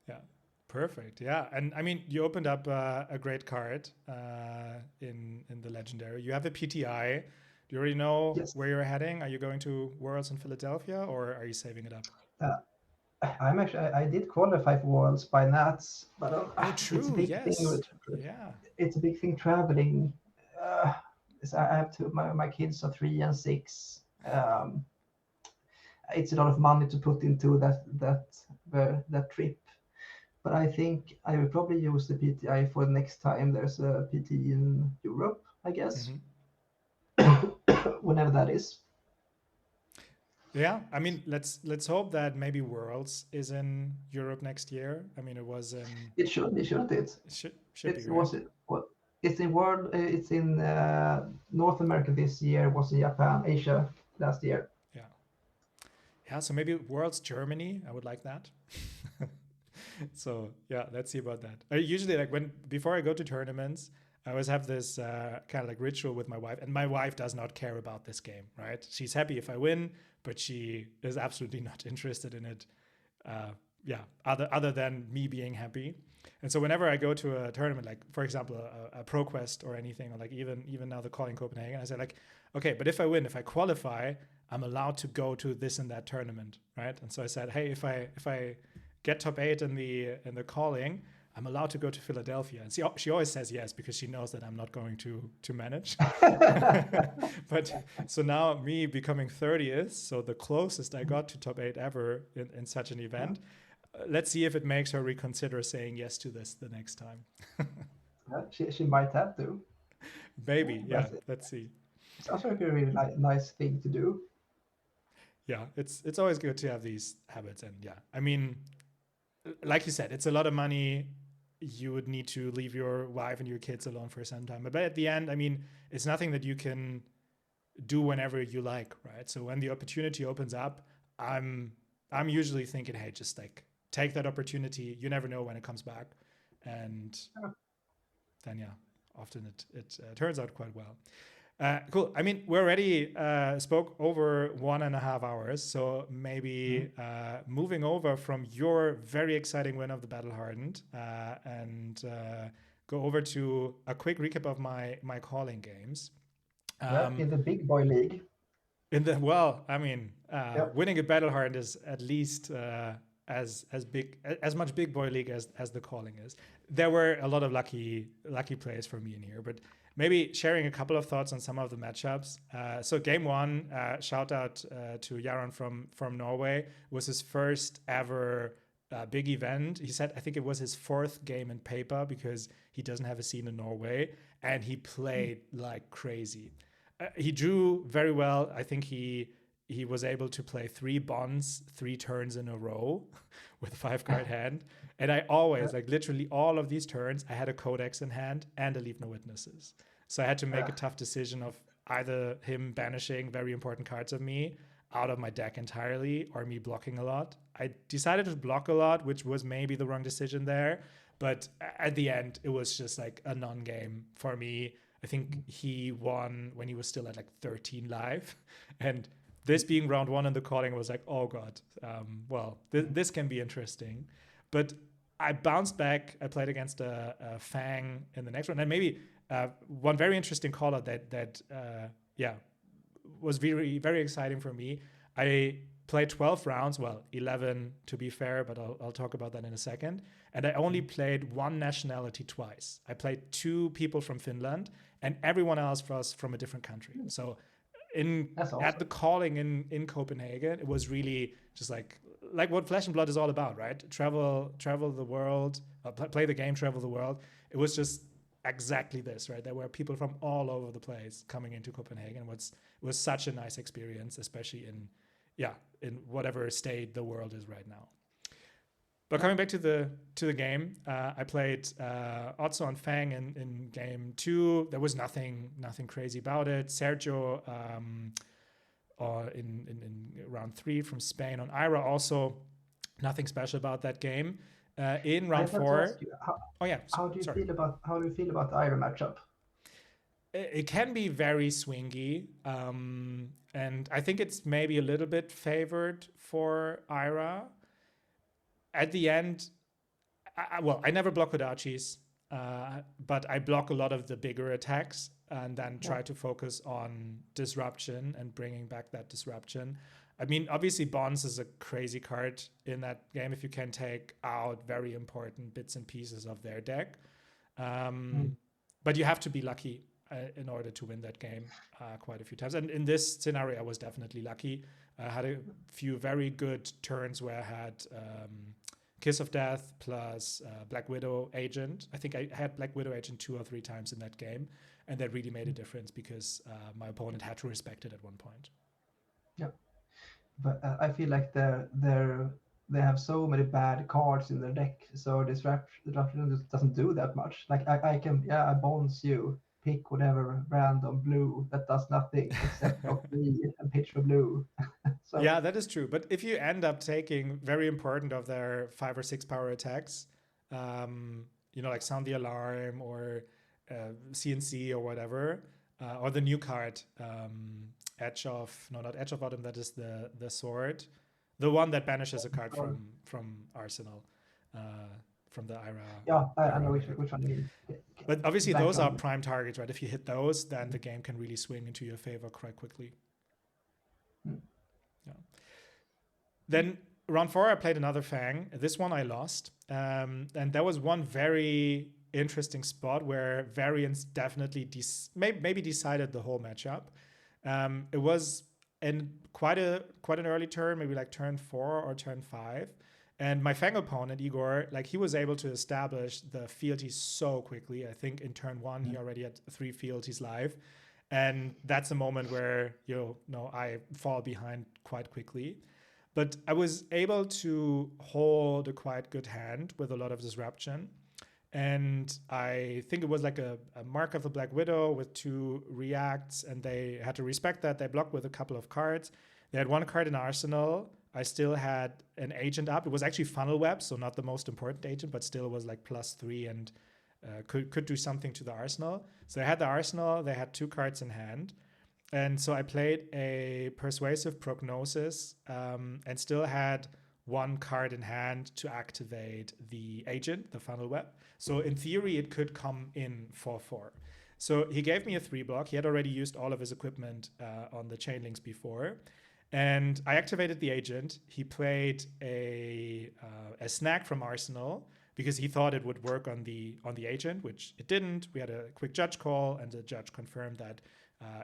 Yeah, perfect. Yeah, and I mean, you opened up a great card in the legendary. You have a PTI. Do you already know Yes, where you're heading? Are you going to Worlds in Philadelphia, or are you saving it up? uh, I did qualify for Worlds by Nats, but Oh, it's a true. big thing Yes. with Yeah. it's a big thing traveling. Uh, I have two. My kids are 3 and 6. It's a lot of money to put into that trip. But I think I will probably use the PTI for next time there's a PT in Europe, I guess, Hmm. whenever that is. Yeah. I mean, let's hope that maybe Worlds is in Europe next year. I mean, it was in It should be, shouldn't it? should be It was right. it. What? It's in world. It's in North America this year. Was in Japan, Asia last year. Yeah. Yeah. So maybe Worlds Germany. I would like that. So yeah, let's see about that. I usually like when before I go to tournaments, I always have this kind of like ritual with my wife, and my wife does not care about this game, right? She's happy if I win, but she is absolutely not interested in it. Uh, yeah, other than me being happy. And so whenever I go to a tournament, like for example a ProQuest or anything, or like even now the call in Copenhagen, I say like, okay, but if I win, if I qualify, I'm allowed to go to this and that tournament, right? And so I said, hey, if I get top 8 in the calling, I'm allowed to go to Philadelphia. And she always says yes because she knows that I'm not going to manage. But so now me becoming 30th, so the closest I got to top 8 ever in such an event. Let's see if it makes her reconsider saying yes to this the next time. She might have to. Maybe, yeah. But Let's see. it sounds like a really nice thing to do. Yeah, it's always good to have these habits, and yeah, I mean, like you said, it's a lot of money. You would need to leave your wife and your kids alone for some time, but at the end, I mean, it's nothing that you can do whenever you like, right? So when the opportunity opens up, I'm I'm usually thinking, hey, just like take that opportunity. You never know when it comes back, and then yeah, often it turns out quite well. Cool. I mean, we already spoke over 1.5 hours, so maybe moving over from your very exciting win of the Battle Hardened and go over to a quick recap of my calling games. Yeah, Um, in the big boy league. in the well, I mean, Yeah. winning a Battle Hardened is at least as big as much big boy league as the calling is. There were a lot of lucky plays for me in here, but maybe sharing a couple of thoughts on some of the matchups. So game one, shout out to Yaron from Norway. It was his first ever big event. He said I think it was his fourth game in paper because he doesn't have a scene in Norway, and he played like crazy. He drew very well. I think he was able to play 3 bonds 3 turns in a row with 5 card hand. And I always, like literally all of these turns, I had a Codex in hand and a Leave No Witnesses. So I had to make a tough decision of either him banishing very important cards of me out of my deck entirely or me blocking a lot. I decided to block a lot, which was maybe the wrong decision there. But at the end, it was just like a non-game for me. I think he won when he was still at like 13 live. And this being round one in the calling was like, oh God, well, this can be interesting. But I bounced back. I played against a Fang in the next round, and maybe one very interesting call out that was very very exciting for me. I played 12 rounds, well 11 to be fair, but I'll talk about that in a second. And I only played one nationality twice. I played 2 people from Finland, and everyone else was from a different country. So Awesome. at the calling in Copenhagen, it was really just like what Flesh and Blood is all about, right? Travel the world, play the game, travel the world. It was just exactly this, right? There were people from all over the place coming into Copenhagen. It was such a nice experience, especially in whatever state the world is right now. But coming back to the game, I played Otso on Fang in game 2. There was nothing crazy about it. Sergio in round 3 from Spain on Ira, also nothing special about that game. In round 4, how do you feel about the Ira matchup? It can be very swingy, and I think it's maybe a little bit favored for Ira. At the end, I never block with Archies, but I block a lot of the bigger attacks and then try to focus on disruption and bringing back that disruption. I mean, obviously, Bonds is a crazy card in that game if you can take out very important bits and pieces of their deck. But you have to be lucky in order to win that game quite a few times. And in this scenario, I was definitely lucky. I had a few very good turns where I had Kiss of Death plus Black Widow Agent. I think I had Black Widow Agent 2 or 3 times in that game, and that really made a difference because my opponent had to respect it at one point. Yeah, but I feel like they have so many bad cards in their deck, so disruption doesn't do that much. Like I bonds you, pick whatever random blue that does nothing except block me and pitch for blue. So yeah, that is true. But if you end up taking very important of their 5 or 6 power attacks, like Sound the Alarm or CNC or whatever, or the new card, Edge of Autumn, that is the sword, the one that banishes a card from Arsenal, from the Ira. Yeah, I know which one you mean. But obviously those are prime targets, right? If you hit those, then the game can really swing into your favor quite quickly. Yeah. Then round 4, I played another Fang. This one I lost. And there was one very interesting spot where variance definitely maybe decided the whole matchup. It was in quite an early turn, maybe like turn 4 or turn 5. And my Fang opponent, Igor, he was able to establish the fealties so quickly. I think in turn 1, he already had 3 fealties live. And that's a moment where, I fall behind quite quickly. But I was able to hold a quite good hand with a lot of disruption. And I think it was like a mark of the Black Widow with 2 reacts, and they had to respect that. They blocked with a couple of cards. They had 1 card in Arsenal. I still had an agent up. It was actually Funnel Web, so not the most important agent, but still it was like +3 and could do something to the Arsenal. So they had the Arsenal, they had 2 cards in hand. And so I played a Persuasive Prognosis and still had 1 card in hand to activate the agent, the Funnel Web. So in theory, it could come in 4/4. So he gave me a 3 block. He had already used all of his equipment on the chain links before. And I activated the agent. He played a snack from Arsenal because he thought it would work on the agent, which it didn't. We had a quick judge call, and the judge confirmed that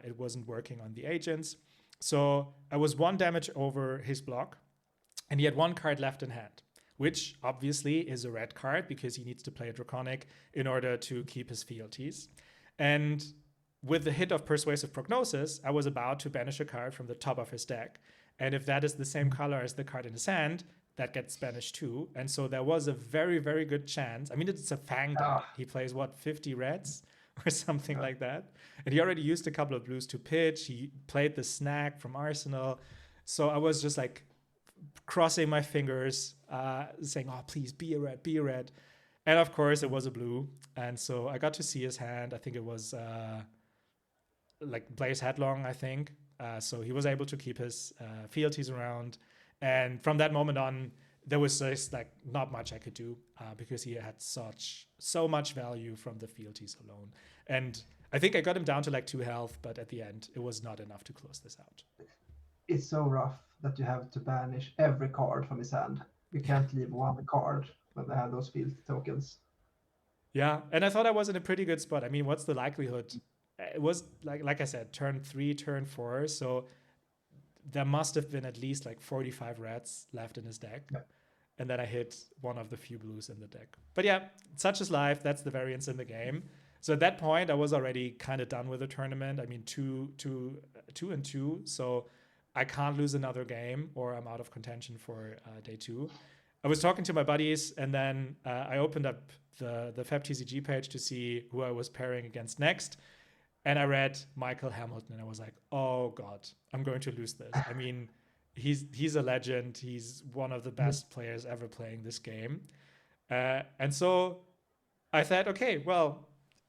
it wasn't working on the agents. So I was 1 damage over his block, and he had 1 card left in hand, which obviously is a red card because he needs to play a Draconic in order to keep his fealties. And with the hit of Persuasive Prognosis, I was about to banish a card from the top of his deck. And if that is the same color as the card in his hand, that gets banished too. And so there was a very, very good chance. I mean, it's a Fang deck. He plays, 50 reds or something like that. And he already used a couple of blues to pitch. He played the snack from Arsenal. So I was just crossing my fingers, saying, oh, please be a red, be a red. And of course, it was a blue. And so I got to see his hand. I think it was Blaze Headlong, I think. So he was able to keep his fealties around. And from that moment on, there was just like not much I could do because he had so much value from the fealties alone. And I think I got him down to like 2 health, but at the end it was not enough to close this out. It's so rough that you have to banish every card from his hand. You can't leave one card when they have those fealty tokens. Yeah, and I thought I was in a pretty good spot. I mean, what's the likelihood? It was like I said, turn 3, turn 4, so there must have been at least like 45 reds left in his deck. Yeah. And then I hit one of the few blues in the deck. But yeah, such is life. That's the variance in the game. So at that point, I was already kind of done with the tournament. I mean, 2-2, so I can't lose another game or I'm out of contention for day 2. I was talking to my buddies, and then I opened up the FabTCG page to see who I was pairing against next. And I read Michael Hamilton, and I was like, oh God, I'm going to lose this. I mean, he's a legend. He's one of the best players ever playing this game. And so I thought, okay, well,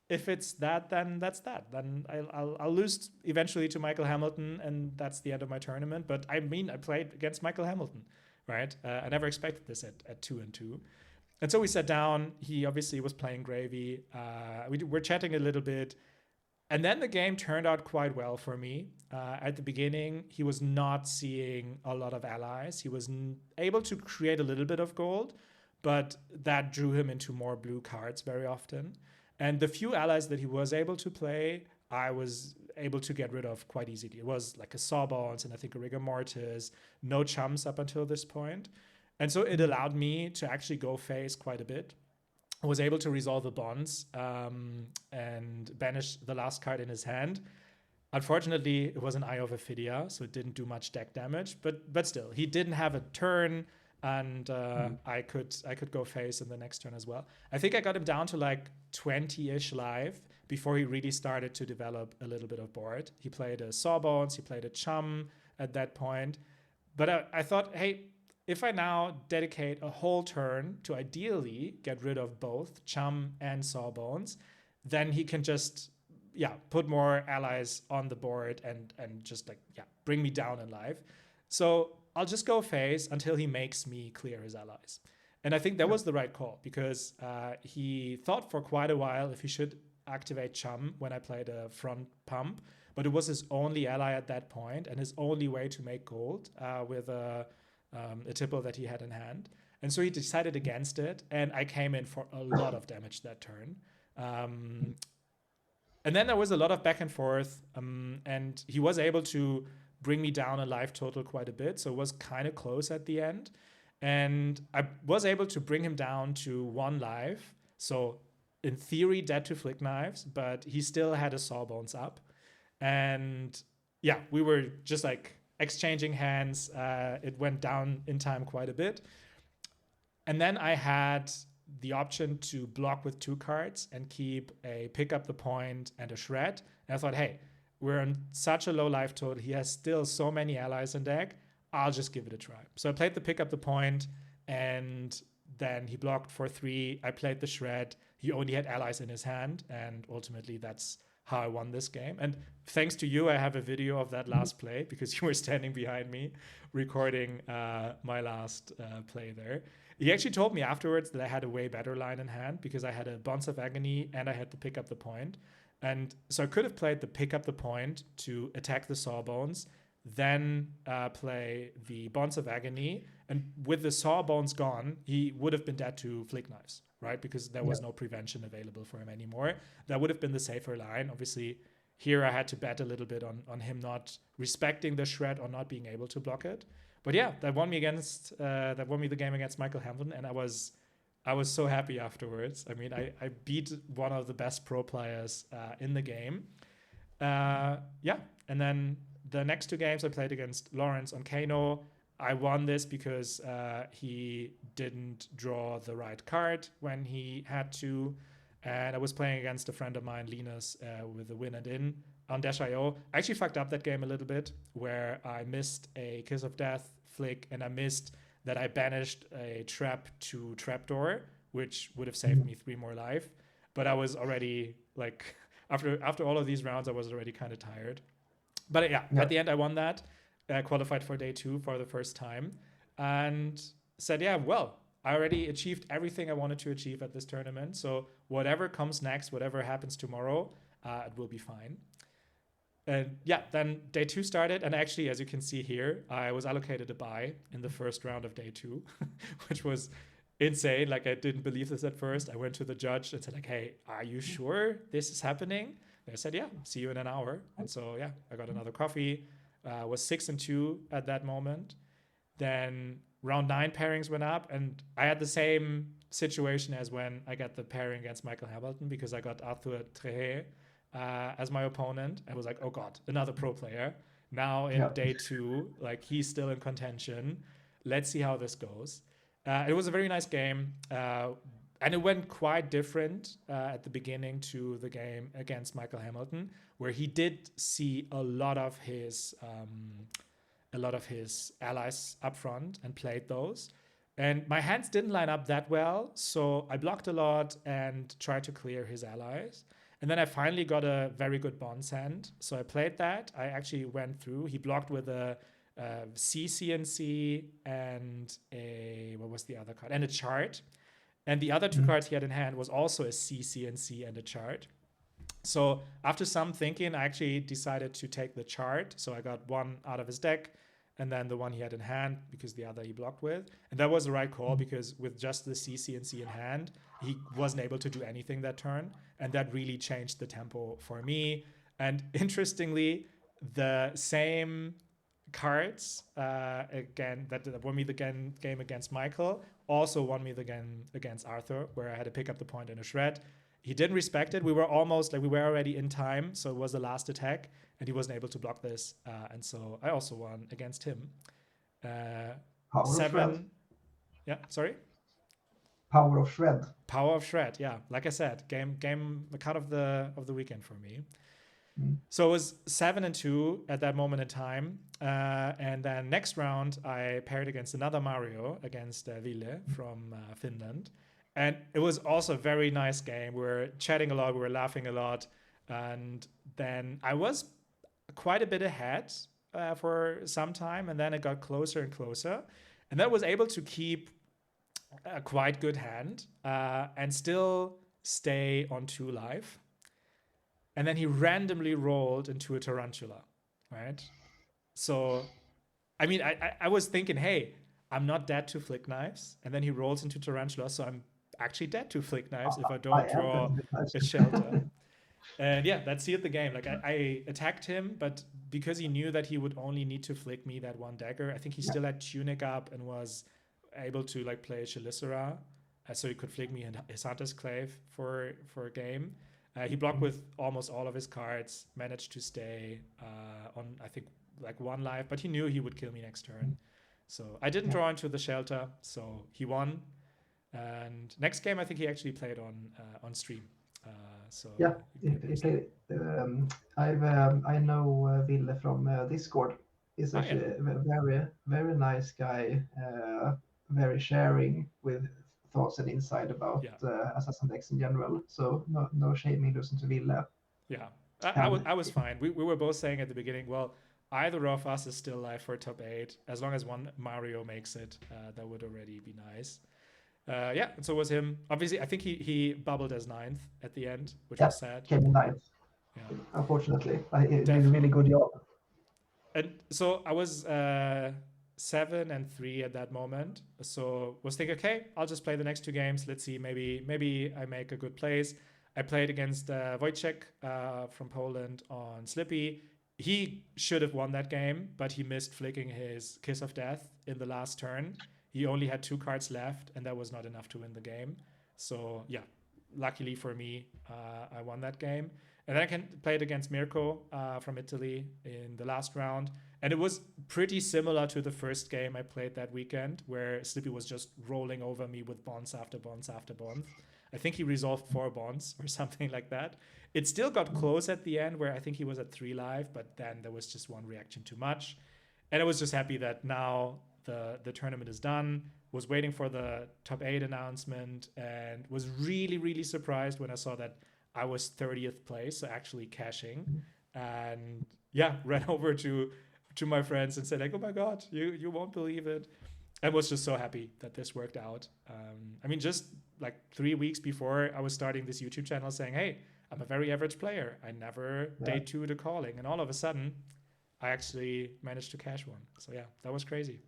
if it's that, then that's that. Then I'll lose eventually to Michael Hamilton, and that's the end of my tournament. But I mean, I played against Michael Hamilton, right? I never expected this at 2-2. And so we sat down. He obviously was playing Gravy. We were chatting a little bit. And then the game turned out quite well for me. At the beginning, he was not seeing a lot of allies. He was able to create a little bit of gold, but that drew him into more blue cards very often. And the few allies that he was able to play, I was able to get rid of quite easily. It was like a Sawbones and I think a Rigor Mortis, no chumps up until this point. And so it allowed me to actually go phase quite a bit. I was able to resolve the bonds and banish the last card in his hand. Unfortunately, it was an Eye of Ophidia, so it didn't do much deck damage. But still, he didn't have a turn, and I could go face in the next turn as well. I think I got him down to like 20-ish life before he really started to develop a little bit of board. He played a Sawbones, he played a Chum at that point. But I thought, hey, if I now dedicate a whole turn to ideally get rid of both Chum and Sawbones, then he can just put more allies on the board and just bring me down in life. So I'll just go face until he makes me clear his allies. And I think that was the right call because he thought for quite a while if he should activate Chum when I played a front pump, but it was his only ally at that point and his only way to make gold with a tipple that he had in hand. And so he decided against it, and I came in for a lot of damage that turn. And then there was a lot of back and forth, and he was able to bring me down a life total quite a bit, so it was kind of close at the end. And I was able to bring him down to 1 life, so in theory dead to flick knives, but he still had a Sawbones up. And yeah, we were just like exchanging hands. It went down in time quite a bit. And then I had the option to block with 2 cards and keep a pick up the point and a shred. And I thought, hey, we're on such a low life total. He has still so many allies in deck. I'll just give it a try. So I played the pick up the point, and then he blocked for 3. I played the shred. He only had allies in his hand, and ultimately that's how I won this game. And thanks to you, I have a video of that last play because you were standing behind me recording my last play there. He actually told me afterwards that I had a way better line in hand because I had a Bonds of Agony and I had to pick up the point. And so I could have played the pick up the point to attack the Sawbones, then play the Bonds of Agony. And with the Sawbones gone, he would have been dead to flick knives, right? Because there was no prevention available for him anymore. That would have been the safer line. Obviously, here I had to bet a little bit on him not respecting the shred or not being able to block it. But yeah, that won me the game against Michael Hamilton, and I was so happy afterwards. I mean, I beat one of the best pro players in the game. And then the next 2 games I played against Lawrence on Kano. I won this because he didn't draw the right card when he had to. And I was playing against a friend of mine, Linus, with the win and in on Dash.io. I actually fucked up that game a little bit where I missed a Kiss of Death flick and I missed that I banished a trap to Trapdoor, which would have saved me 3 more life. But I was already like, after all of these rounds, I was already kind of tired. But at the end, I won that. Qualified for day 2 for the first time. And said, yeah, well, I already achieved everything I wanted to achieve at this tournament. So whatever comes next, whatever happens tomorrow, it will be fine. And yeah, then day 2 started. And actually, as you can see here, I was allocated a bye in the first round of day 2, which was insane. Like, I didn't believe this at first. I went to the judge and said, like, hey, are you sure this is happening? They said, yeah, see you in an hour. And so, yeah, I got another coffee. Was 6-2 at that moment. Then round 9 pairings went up, and I had the same situation as when I got the pairing against Michael Hamilton, because I got Arthur Trehe as my opponent. I was like, oh god, another pro player. Now in day 2, like, he's still in contention. Let's see how this goes. It was a very nice game, and it went quite different at the beginning to the game against Michael Hamilton, where he did see a lot of his allies up front and played those. And my hands didn't line up that well, so I blocked a lot and tried to clear his allies. And then I finally got a very good bonds hand, so I played that. I actually went through. He blocked with a CCNC and what was the other card? And a chart. And the other 2 cards he had in hand was also a CCNC and a chart. So after some thinking, I actually decided to take the chart. So I got one out of his deck, and then the one he had in hand, because the other he blocked with. And that was the right call, because with just the CCNC in hand, he wasn't able to do anything that turn. And that really changed the tempo for me. And interestingly, the same cards again that won me the game against Michael also won me the game against Arthur, where I had to pick up the point in a shred. He didn't respect it. We were almost, like, we were already in time, so it was the last attack, and he wasn't able to block this, and so I also won against him. Power of Shred. Yeah, sorry. Power of Shred. Power of Shred. Yeah, like I said, game card of the weekend for me. So it was 7-2 at that moment in time, and then next round I paired against another Mario, against Ville from Finland. And it was also a very nice game. We were chatting a lot, we were laughing a lot. And then I was quite a bit ahead for some time, and then it got closer and closer. And then I was able to keep a quite good hand and still stay on 2 life. And then he randomly rolled into a tarantula, right? So, I mean, I was thinking, hey, I'm not dead to flick knives. And then he rolls into tarantula, so I'm actually dead to flick knives if I don't draw a shelter. And yeah, that sealed the game. Like, I attacked him, but because he knew that he would only need to flick me that 1 dagger, I think he still had Tunic up and was able to, like, play Chelicera, so he could flick me his Hunter's Clave for a game. He blocked with almost all of his cards, managed to stay on, I think, like 1 life, but he knew he would kill me next turn. So I didn't draw into the shelter, so he won. And next game, I think he actually played on stream. So yeah, he played. I know Ville from Discord. He's actually a very, very nice guy, very sharing with thoughts and insight about Assassin decks in general. So no shaming losing to Ville. Yeah, I was fine. We were both saying at the beginning, well, either of us is still live for top 8. As long as one Mario makes it, that would already be nice. Yeah, and so was him. Obviously, I think he bubbled as 9th at the end, which was sad. Came in 9th. Yeah. Unfortunately, he did a really good job. And so I was 7-3 at that moment. So was thinking, okay, I'll just play the next 2 games. Let's see, maybe I make a good place. I played against Wojciech from Poland on Slippy. He should have won that game, but he missed flicking his Kiss of Death in the last turn. He only had 2 cards left, and that was not enough to win the game. So yeah, luckily for me, I won that game. And then I played against Mirko from Italy in the last round. And it was pretty similar to the first game I played that weekend, where Slippy was just rolling over me with bonds after bonds after bonds. I think he resolved 4 bonds or something like that. It still got close at the end, where I think he was at 3 life, but then there was just 1 reaction too much. And I was just happy that now the tournament is done, was waiting for the top 8 announcement, and was really, really surprised when I saw that I was 30th place, so actually cashing. And yeah, ran over to my friends and said, like, oh my God, you won't believe it. I was just so happy that this worked out. I mean, just like 3 weeks before I was starting this YouTube channel saying, hey, I'm a very average player. I never Yeah. day two to calling. And all of a sudden, I actually managed to cash one. So yeah, that was crazy.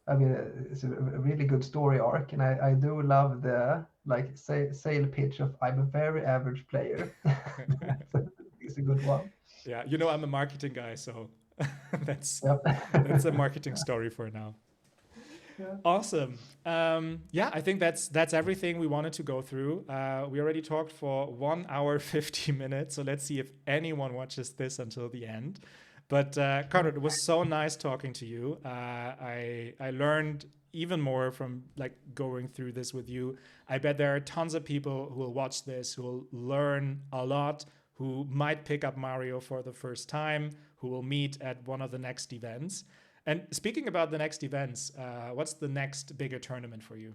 I mean, it's a really good story arc, and I do love the like sale pitch of I'm a very average player. It's a good one. Yeah, you know, I'm a marketing guy, so that's Yep. that's a marketing story for now. Yeah. Awesome. Yeah, I think that's everything we wanted to go through. We already talked for 1 hour 50 minutes, so let's see if anyone watches this until the end. But Konrad, it was so nice talking to you. I learned even more from like going through this with you. I bet there are tons of people who will watch this, who will learn a lot, who might pick up Mario for the first time, who will meet at one of the next events. And speaking about the next events, what's the next bigger tournament for you?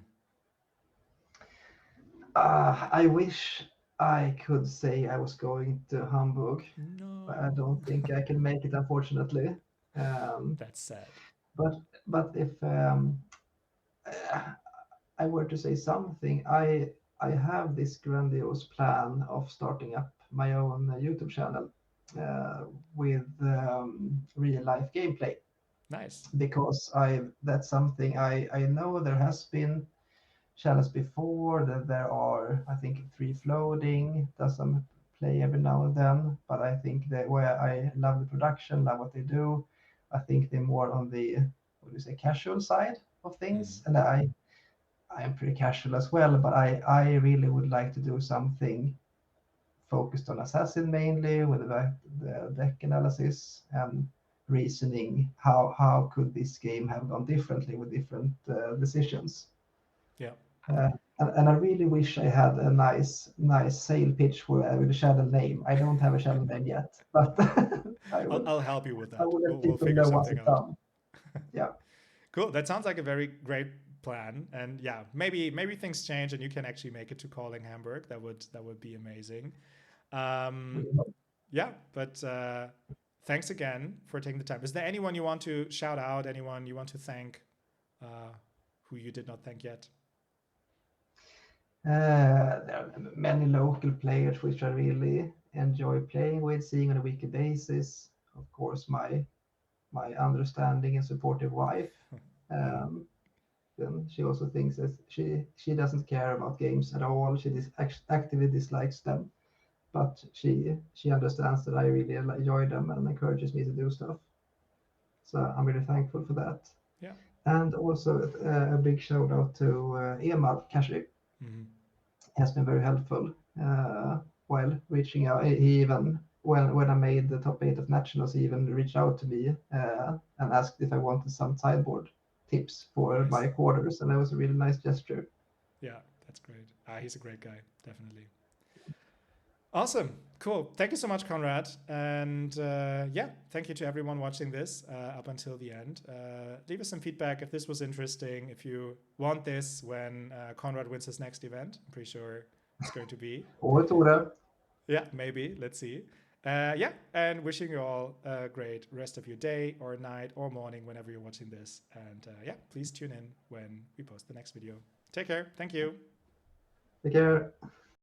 I wish I could say I was going to Hamburg, but I No, don't think I can make it, unfortunately. Um, that's sad. but if uh, I were to say something, I have this grandiose plan of starting up my own YouTube channel uh, with real life gameplay, Nice. because I that's something I know there has been channels before that there are, I think, free floating does some play every now and then, but I think that where I love the production, love what they do, I think they're more on the, what do you say, casual side of things, Mm. and I am pretty casual as well, but I really would like to do something focused on assassin mainly with the deck analysis and reasoning. How could this game have gone differently with different decisions? Yeah, Uh, and I really wish I had a nice sale pitch with a channel name. I don't have a channel name yet, but I will I'll help you with I that. will let We'll people figure know once something it's out. done. Yeah. Cool. That sounds like a very great plan. And yeah, maybe things change and you can actually make it to calling Hamburg. That would be amazing. Um, yeah, but thanks again for taking the time. Is there anyone you want to shout out? Anyone you want to thank? Uh, who you did not thank yet? There are many local players which I really enjoy playing with, seeing on a weekly basis. Of course, my understanding and supportive wife. Mm. Um, then she also thinks that she doesn't care about games at all. She actively dislikes them, but she understands that I really enjoy them and encourages me to do stuff. So I'm really thankful for that. Yeah. And also a big shout out to Emad Kashi. Mm-hmm. Has been very helpful while reaching out. He even when I made the top 8 of nationals, he even reached out to me and asked if I wanted some sideboard tips for Nice. my quarters, and that was a really nice gesture. Yeah, that's great. He's a great guy, definitely. Awesome. Cool. Thank you so much, Konrad. And yeah, thank you to everyone watching this up until the end. Leave us some feedback if this was interesting, if you want this when Konrad wins his next event. I'm pretty sure it's going to be. Och Tore, Yeah, maybe. Let's see. Yeah, and wishing you all a great rest of your day or night or morning whenever you're watching this. And yeah, please tune in when we post the next video. Take care. Thank you. take care.